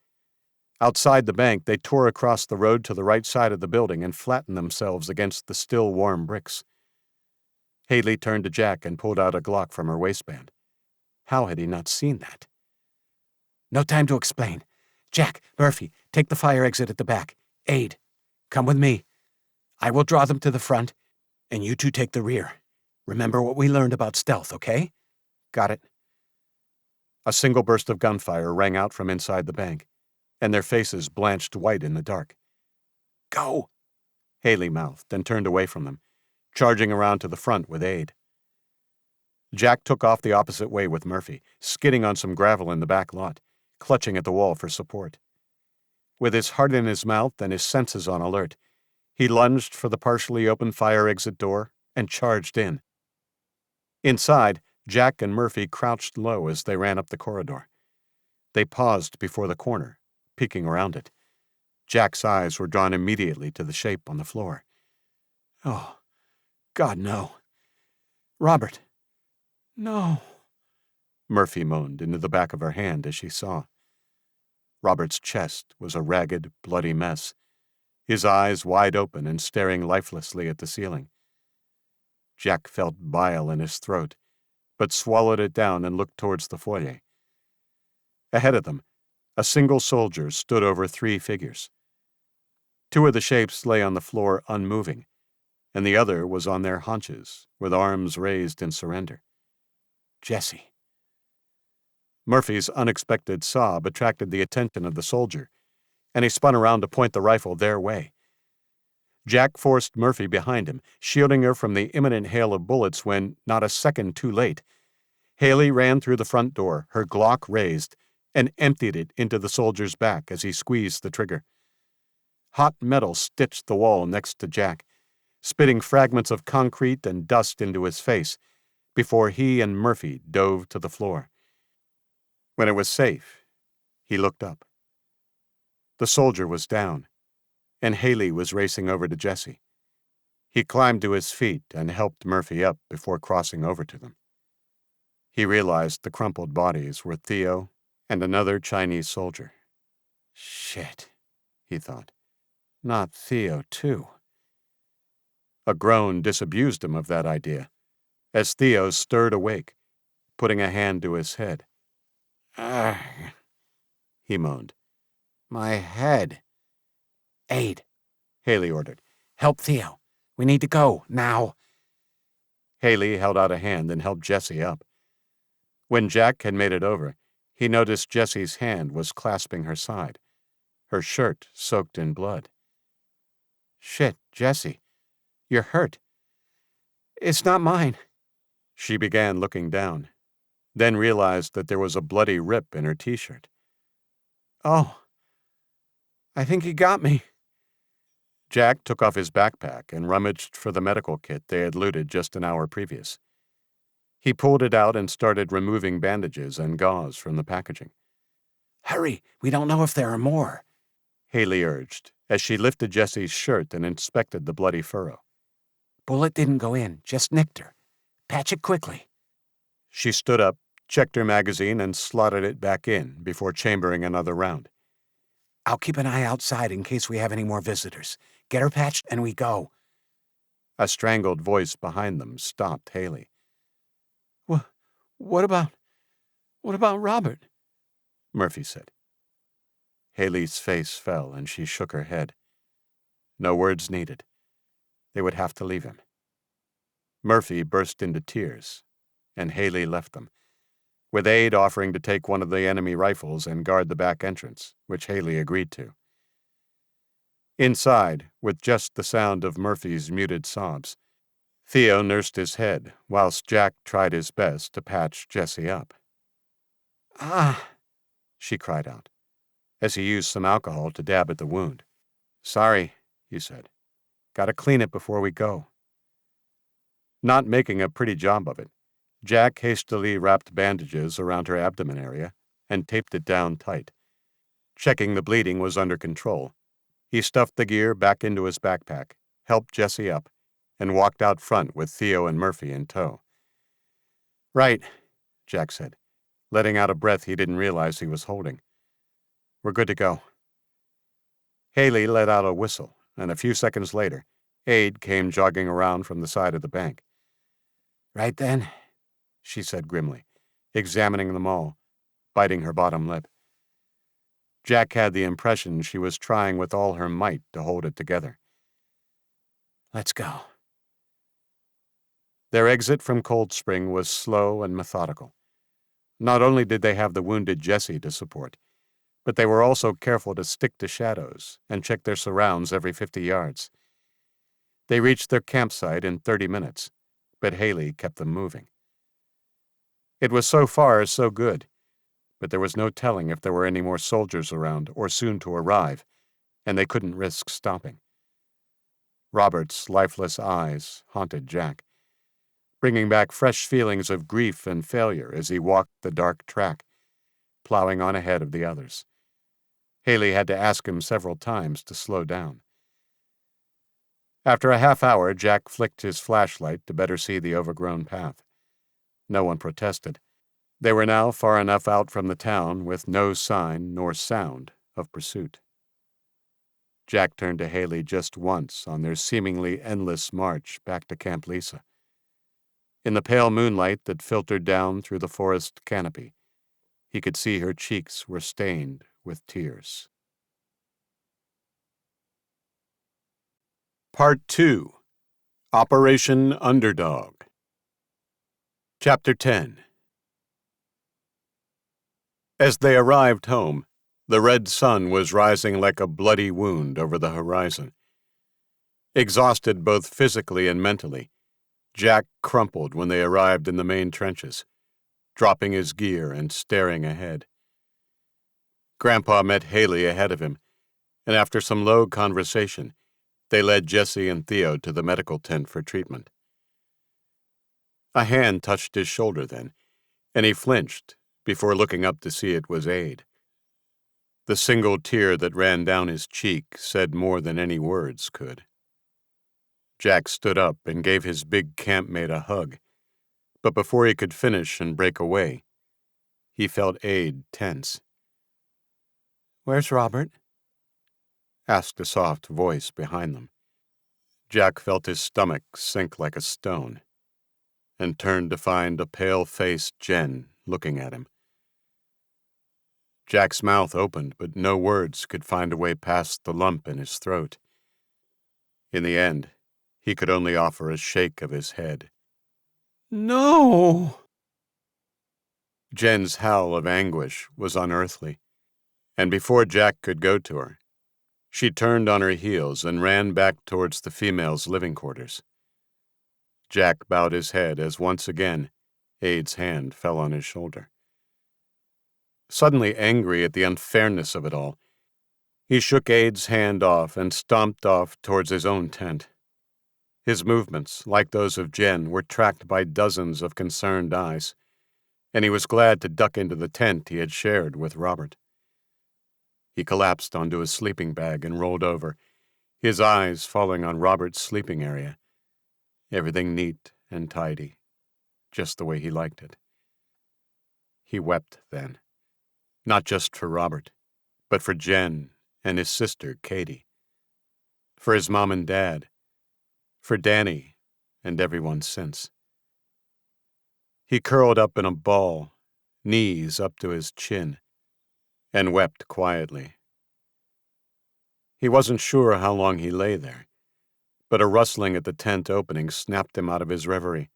Outside the bank, they tore across the road to the right side of the building and flattened themselves against the still warm bricks. Haley turned to Jack and pulled out a Glock from her waistband. How had he not seen that? "No time to explain. Jack, Murphy, take the fire exit at the back. Aid, come with me. I will draw them to the front, and you two take the rear. Remember what we learned about stealth, okay?" "Got it." A single burst of gunfire rang out from inside the bank, and their faces blanched white in the dark. "Go!" Haley mouthed and turned away from them, charging around to the front with Aid. Jack took off the opposite way with Murphy, skidding on some gravel in the back lot, clutching at the wall for support. With his heart in his mouth and his senses on alert, he lunged for the partially open fire exit door and charged in. Inside, Jack and Murphy crouched low as they ran up the corridor. They paused before the corner, peeking around it. Jack's eyes were drawn immediately to the shape on the floor. Oh, God, no. Robert. No. Murphy moaned into the back of her hand as she saw. Robert's chest was a ragged, bloody mess, his eyes wide open and staring lifelessly at the ceiling. Jack felt bile in his throat, but swallowed it down and looked towards the foyer. Ahead of them, a single soldier stood over 3 figures. 2 of the shapes lay on the floor unmoving, and the other was on their haunches, with arms raised in surrender. Jesse. Murphy's unexpected sob attracted the attention of the soldier, and he spun around to point the rifle their way. Jack forced Murphy behind him, shielding her from the imminent hail of bullets when, not a second too late, Haley ran through the front door, her Glock raised, and emptied it into the soldier's back as he squeezed the trigger. Hot metal stitched the wall next to Jack, spitting fragments of concrete and dust into his face before he and Murphy dove to the floor. When it was safe, he looked up. The soldier was down, and Haley was racing over to Jesse. He climbed to his feet and helped Murphy up before crossing over to them. He realized the crumpled bodies were Theo and another Chinese soldier. Shit, he thought. Not Theo, too. A groan disabused him of that idea, as Theo stirred awake, putting a hand to his head. Ugh, he moaned. My head. Aid, Haley ordered. Help Theo. We need to go, now. Haley held out a hand and helped Jesse up. When Jack had made it over, he noticed Jesse's hand was clasping her side, her shirt soaked in blood. Shit, Jesse. You're hurt. It's not mine. She began looking down, then realized that there was a bloody rip in her t-shirt. Oh, I think he got me. Jack took off his backpack and rummaged for the medical kit they had looted just an hour previous. He pulled it out and started removing bandages and gauze from the packaging. Hurry, we don't know if there are more, Haley urged, as she lifted Jesse's shirt and inspected the bloody furrow. Bullet didn't go in, just nicked her. Patch it quickly. She stood up, checked her magazine, and slotted it back in before chambering another round. I'll keep an eye outside in case we have any more visitors. Get her patched and we go. A strangled voice behind them stopped Haley. What about Robert? Murphy said. Haley's face fell and she shook her head. No words needed. They would have to leave him. Murphy burst into tears, and Haley left them, with Aid offering to take one of the enemy rifles and guard the back entrance, which Haley agreed to. Inside, with just the sound of Murphy's muted sobs, Theo nursed his head whilst Jack tried his best to patch Jesse up. Ah, she cried out, as he used some alcohol to dab at the wound. Sorry, he said. Gotta clean it before we go. Not making a pretty job of it, Jack hastily wrapped bandages around her abdomen area and taped it down tight. Checking the bleeding was under control, he stuffed the gear back into his backpack, helped Jesse up, and walked out front with Theo and Murphy in tow. Right, Jack said, letting out a breath he didn't realize he was holding. We're good to go. Haley let out a whistle, and a few seconds later, Aid came jogging around from the side of the bank. Right then, she said grimly, examining them all, biting her bottom lip. Jack had the impression she was trying with all her might to hold it together. Let's go. Their exit from Cold Spring was slow and methodical. Not only did they have the wounded Jesse to support, but they were also careful to stick to shadows and check their surrounds every 50 yards. They reached their campsite in 30 minutes, but Haley kept them moving. It was so far so good, but there was no telling if there were any more soldiers around or soon to arrive, and they couldn't risk stopping. Robert's lifeless eyes haunted Jack, bringing back fresh feelings of grief and failure as he walked the dark track, plowing on ahead of the others. Haley had to ask him several times to slow down. After a half hour, Jack flicked his flashlight to better see the overgrown path. No one protested. They were now far enough out from the town with no sign nor sound of pursuit. Jack turned to Haley just once on their seemingly endless march back to Camp Lisa. In the pale moonlight that filtered down through the forest canopy, he could see her cheeks were stained with tears. Part 2. Operation Underdog. Chapter 10. As they arrived home, the red sun was rising like a bloody wound over the horizon. Exhausted both physically and mentally, Jack crumpled when they arrived in the main trenches, dropping his gear and staring ahead. Grandpa met Haley ahead of him, and after some low conversation, they led Jesse and Theo to the medical tent for treatment. A hand touched his shoulder then, and he flinched before looking up to see it was Aide. The single tear that ran down his cheek said more than any words could. Jack stood up and gave his big campmate a hug, but before he could finish and break away, he felt Aide tense. "Where's Robert?" asked a soft voice behind them. Jack felt his stomach sink like a stone, and turned to find a pale-faced Jen looking at him. Jack's mouth opened, but no words could find a way past the lump in his throat. In the end, he could only offer a shake of his head. "No!" Jen's howl of anguish was unearthly, and before Jack could go to her, she turned on her heels and ran back towards the female's living quarters. Jack bowed his head as once again Aide's hand fell on his shoulder. Suddenly angry at the unfairness of it all, he shook Aide's hand off and stomped off towards his own tent. His movements, like those of Jen, were tracked by dozens of concerned eyes, and he was glad to duck into the tent he had shared with Robert. He collapsed onto his sleeping bag and rolled over, his eyes falling on Robert's sleeping area. Everything neat and tidy, just the way he liked it. He wept then, not just for Robert, but for Jen and his sister, Katie, for his mom and dad, for Danny and everyone since. He curled up in a ball, knees up to his chin, and wept quietly. He wasn't sure how long he lay there, but a rustling at the tent opening snapped him out of his reverie.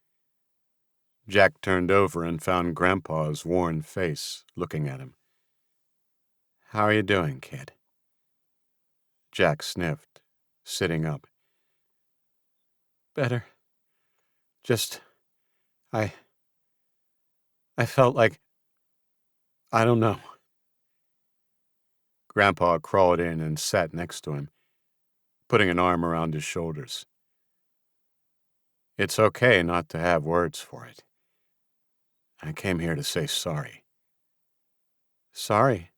Jack turned over and found Grandpa's worn face looking at him. "How are you doing, kid?" Jack sniffed, sitting up. "Better. Just, I felt like, I don't know." Grandpa crawled in and sat next to him, putting an arm around his shoulders. "It's okay not to have words for it. I came here to say sorry." "Sorry?"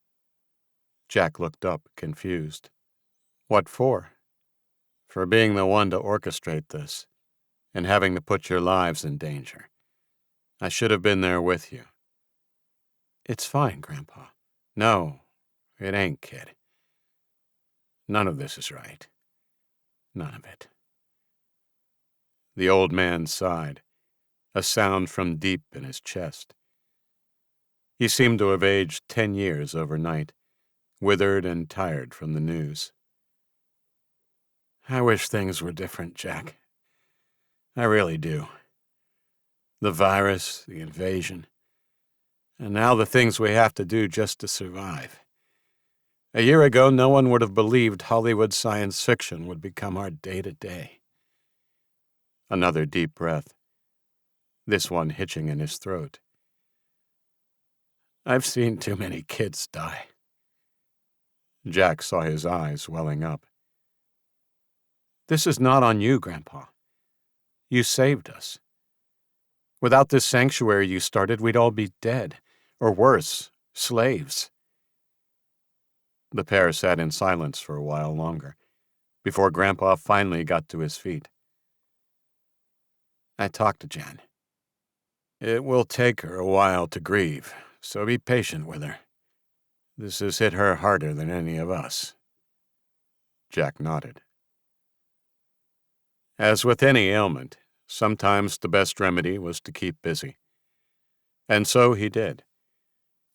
Jack looked up, confused. "What for?" "For being the one to orchestrate this, and having to put your lives in danger. I should have been there with you." "It's fine, Grandpa." "No, it ain't, kid. None of this is right. None of it." The old man sighed, a sound from deep in his chest. He seemed to have aged 10 years overnight, withered and tired from the news. "I wish things were different, Jack. I really do. The virus, the invasion, and now the things we have to do just to survive. A year ago, no one would have believed Hollywood science fiction would become our day-to-day." Another deep breath, this one hitching in his throat. "I've seen too many kids die." Jack saw his eyes welling up. "This is not on you, Grandpa. You saved us. Without this sanctuary you started, we'd all be dead. Or worse, slaves. The pair sat in silence for a while longer, before Grandpa finally got to his feet. I talked to Jen. It will take her a while to grieve, so be patient with her. This has hit her harder than any of us. Jack nodded. As with any ailment, sometimes the best remedy was to keep busy. And so he did.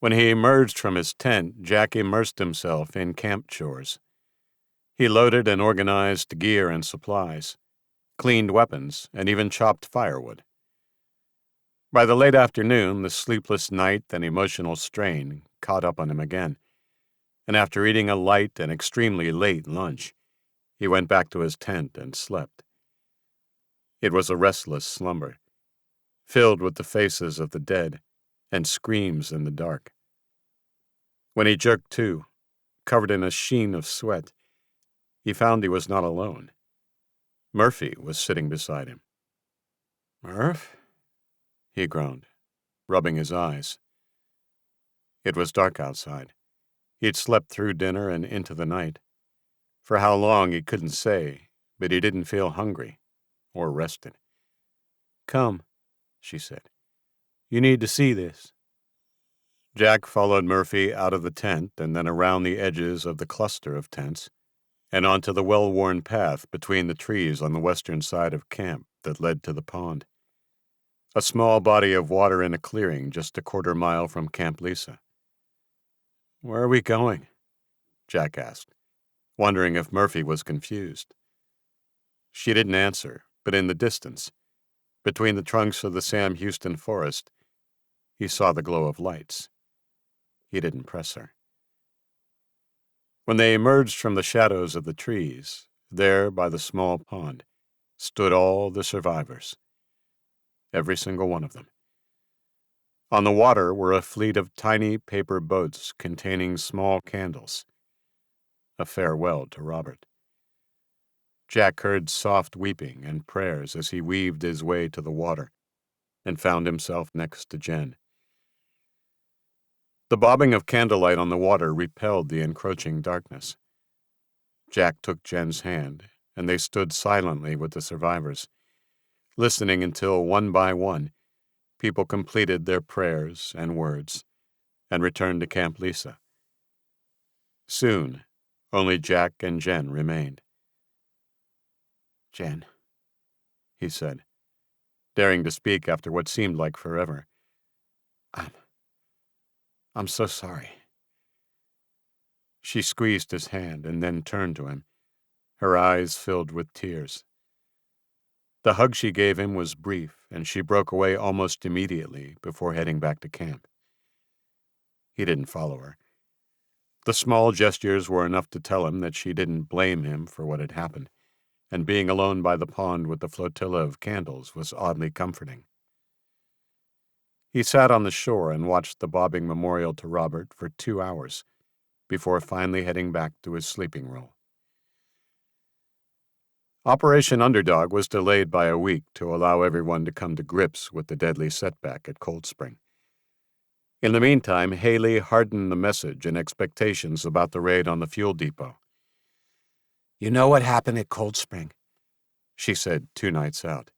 When he emerged from his tent, Jack immersed himself in camp chores. He loaded and organized gear and supplies, cleaned weapons, and even chopped firewood. By the late afternoon, the sleepless night and emotional strain caught up on him again, and after eating a light and extremely late lunch, he went back to his tent and slept. It was a restless slumber, filled with the faces of the dead and screams in the dark. When he jerked to, covered in a sheen of sweat, he found he was not alone. Murphy was sitting beside him. "Murph?" he groaned, rubbing his eyes. It was dark outside. He'd slept through dinner and into the night. For how long he couldn't say, but he didn't feel hungry or rested. "Come," she said. "You need to see this." Jack followed Murphy out of the tent and then around the edges of the cluster of tents and onto the well-worn path between the trees on the western side of camp that led to the pond. A small body of water in a clearing just a quarter-mile from Camp Lisa. "Where are we going?" Jack asked, wondering if Murphy was confused. She didn't answer, but in the distance, between the trunks of the Sam Houston forest, he saw the glow of lights. He didn't press her. When they emerged from the shadows of the trees, there by the small pond, stood all the survivors. Every single one of them. On the water were a fleet of tiny paper boats containing small candles. A farewell to Robert. Jack heard soft weeping and prayers as he weaved his way to the water and found himself next to Jen. The bobbing of candlelight on the water repelled the encroaching darkness. Jack took Jen's hand, and they stood silently with the survivors, listening until, one by one, people completed their prayers and words and returned to Camp Lisa. Soon, only Jack and Jen remained. "Jen," he said, daring to speak after what seemed like forever. I'm so sorry." She squeezed his hand and then turned to him, her eyes filled with tears. The hug she gave him was brief, and she broke away almost immediately before heading back to camp. He didn't follow her. The small gestures were enough to tell him that she didn't blame him for what had happened, and being alone by the pond with the flotilla of candles was oddly comforting. He sat on the shore and watched the bobbing memorial to Robert for 2 hours before finally heading back to his sleeping roll. Operation Underdog was delayed by a week to allow everyone to come to grips with the deadly setback at Cold Spring. In the meantime, Haley hardened the message and expectations about the raid on the fuel depot. "You know what happened at Cold Spring?" she said 2 nights out.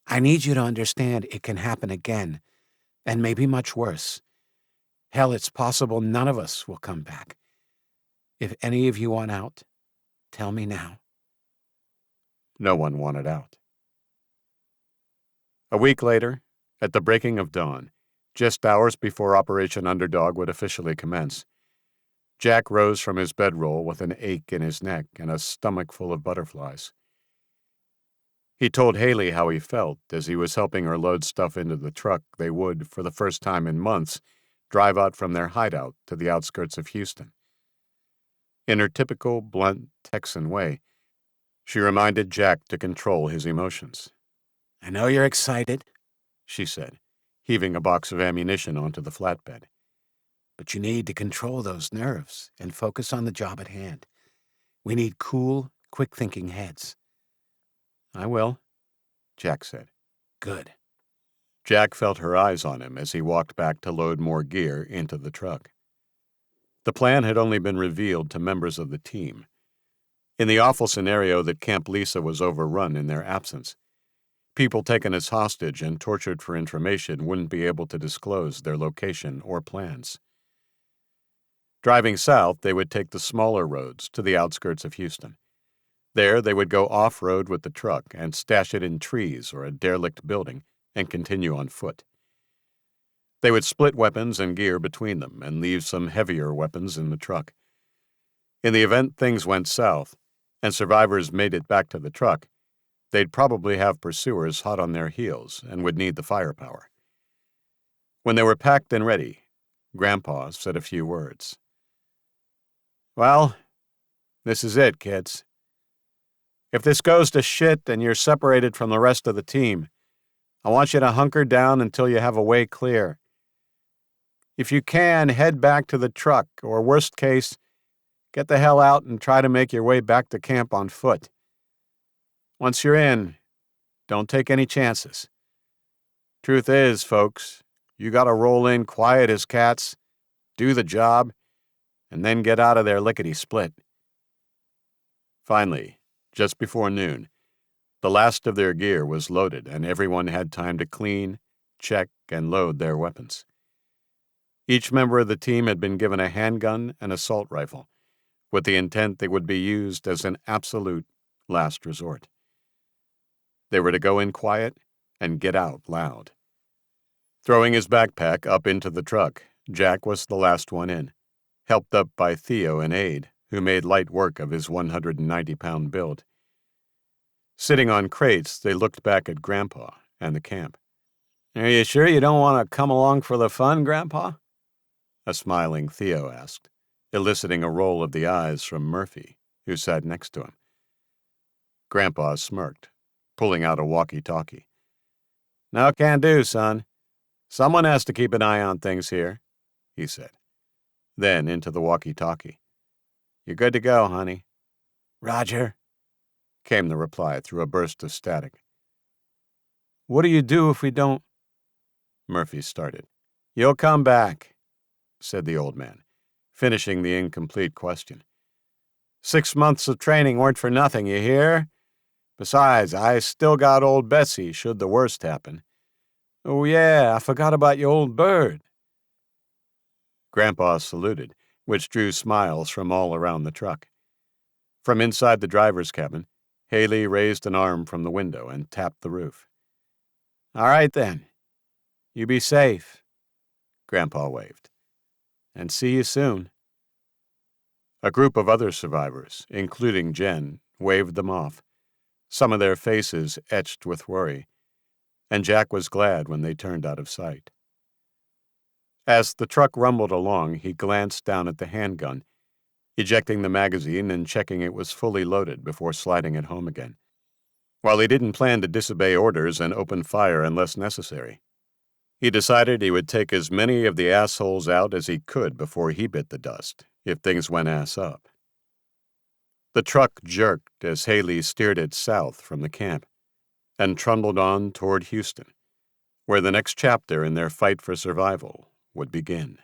"I need you to understand it can happen again, and maybe much worse. Hell, it's possible none of us will come back. If any of you want out, tell me now." No one wanted out. A week later, at the breaking of dawn, just hours before Operation Underdog would officially commence, Jack rose from his bedroll with an ache in his neck and a stomach full of butterflies. He told Haley how he felt as he was helping her load stuff into the truck they would, for the first time in months, drive out from their hideout to the outskirts of Houston. In her typical, blunt Texan way, she reminded Jack to control his emotions. "I know you're excited," she said, heaving a box of ammunition onto the flatbed. "but you need to control those nerves and focus on the job at hand. We need cool, quick-thinking heads." "I will," Jack said. "Good." Jack felt her eyes on him as he walked back to load more gear into the truck. The plan had only been revealed to members of the team. In the awful scenario that Camp Lisa was overrun in their absence, people taken as hostage and tortured for information wouldn't be able to disclose their location or plans. Driving south, they would take the smaller roads to the outskirts of Houston. There, they would go off-road with the truck and stash it in trees or a derelict building and continue on foot. They would split weapons and gear between them and leave some heavier weapons in the truck. In the event things went south and survivors made it back to the truck, they'd probably have pursuers hot on their heels and would need the firepower. When they were packed and ready, Grandpa said a few words. "Well, this is it, kids. If this goes to shit and you're separated from the rest of the team, I want you to hunker down until you have a way clear. If you can, head back to the truck, or worst case, get the hell out and try to make your way back to camp on foot. Once you're in, don't take any chances. Truth is, folks, you gotta roll in quiet as cats, do the job, and then get out of there lickety-split." Finally, just before noon, the last of their gear was loaded and everyone had time to clean, check, and load their weapons. Each member of the team had been given a handgun and assault rifle, with the intent they would be used as an absolute last resort. They were to go in quiet and get out loud. Throwing his backpack up into the truck, Jack was the last one in, helped up by Theo and Aide, who made light work of his 190-pound build. Sitting on crates, they looked back at Grandpa and the camp. "Are you sure you don't want to come along for the fun, Grandpa?" A smiling Theo asked, eliciting a roll of the eyes from Murphy, who sat next to him. Grandpa smirked, pulling out a walkie-talkie. "No can do, son. Someone has to keep an eye on things here," he said. Then into the walkie-talkie. "You're good to go, honey." "Roger," came the reply through a burst of static. "What do you do if we don't—" Murphy started. "You'll come back," said the old man, finishing the incomplete question. 6 months of training weren't for nothing, you hear? Besides, I still got old Betsy should the worst happen. Oh, yeah, I forgot about your old bird." Grandpa saluted, which drew smiles from all around the truck. From inside the driver's cabin, Haley raised an arm from the window and tapped the roof. "All right, then. You be safe," Grandpa waved. "And see you soon." A group of other survivors, including Jen, waved them off, some of their faces etched with worry, and Jack was glad when they turned out of sight. As the truck rumbled along, he glanced down at the handgun, ejecting the magazine and checking it was fully loaded before sliding it home again. While he didn't plan to disobey orders and open fire unless necessary, he decided he would take as many of the assholes out as he could before he bit the dust, if things went ass up. The truck jerked as Haley steered it south from the camp and trundled on toward Houston, where the next chapter in their fight for survival would begin.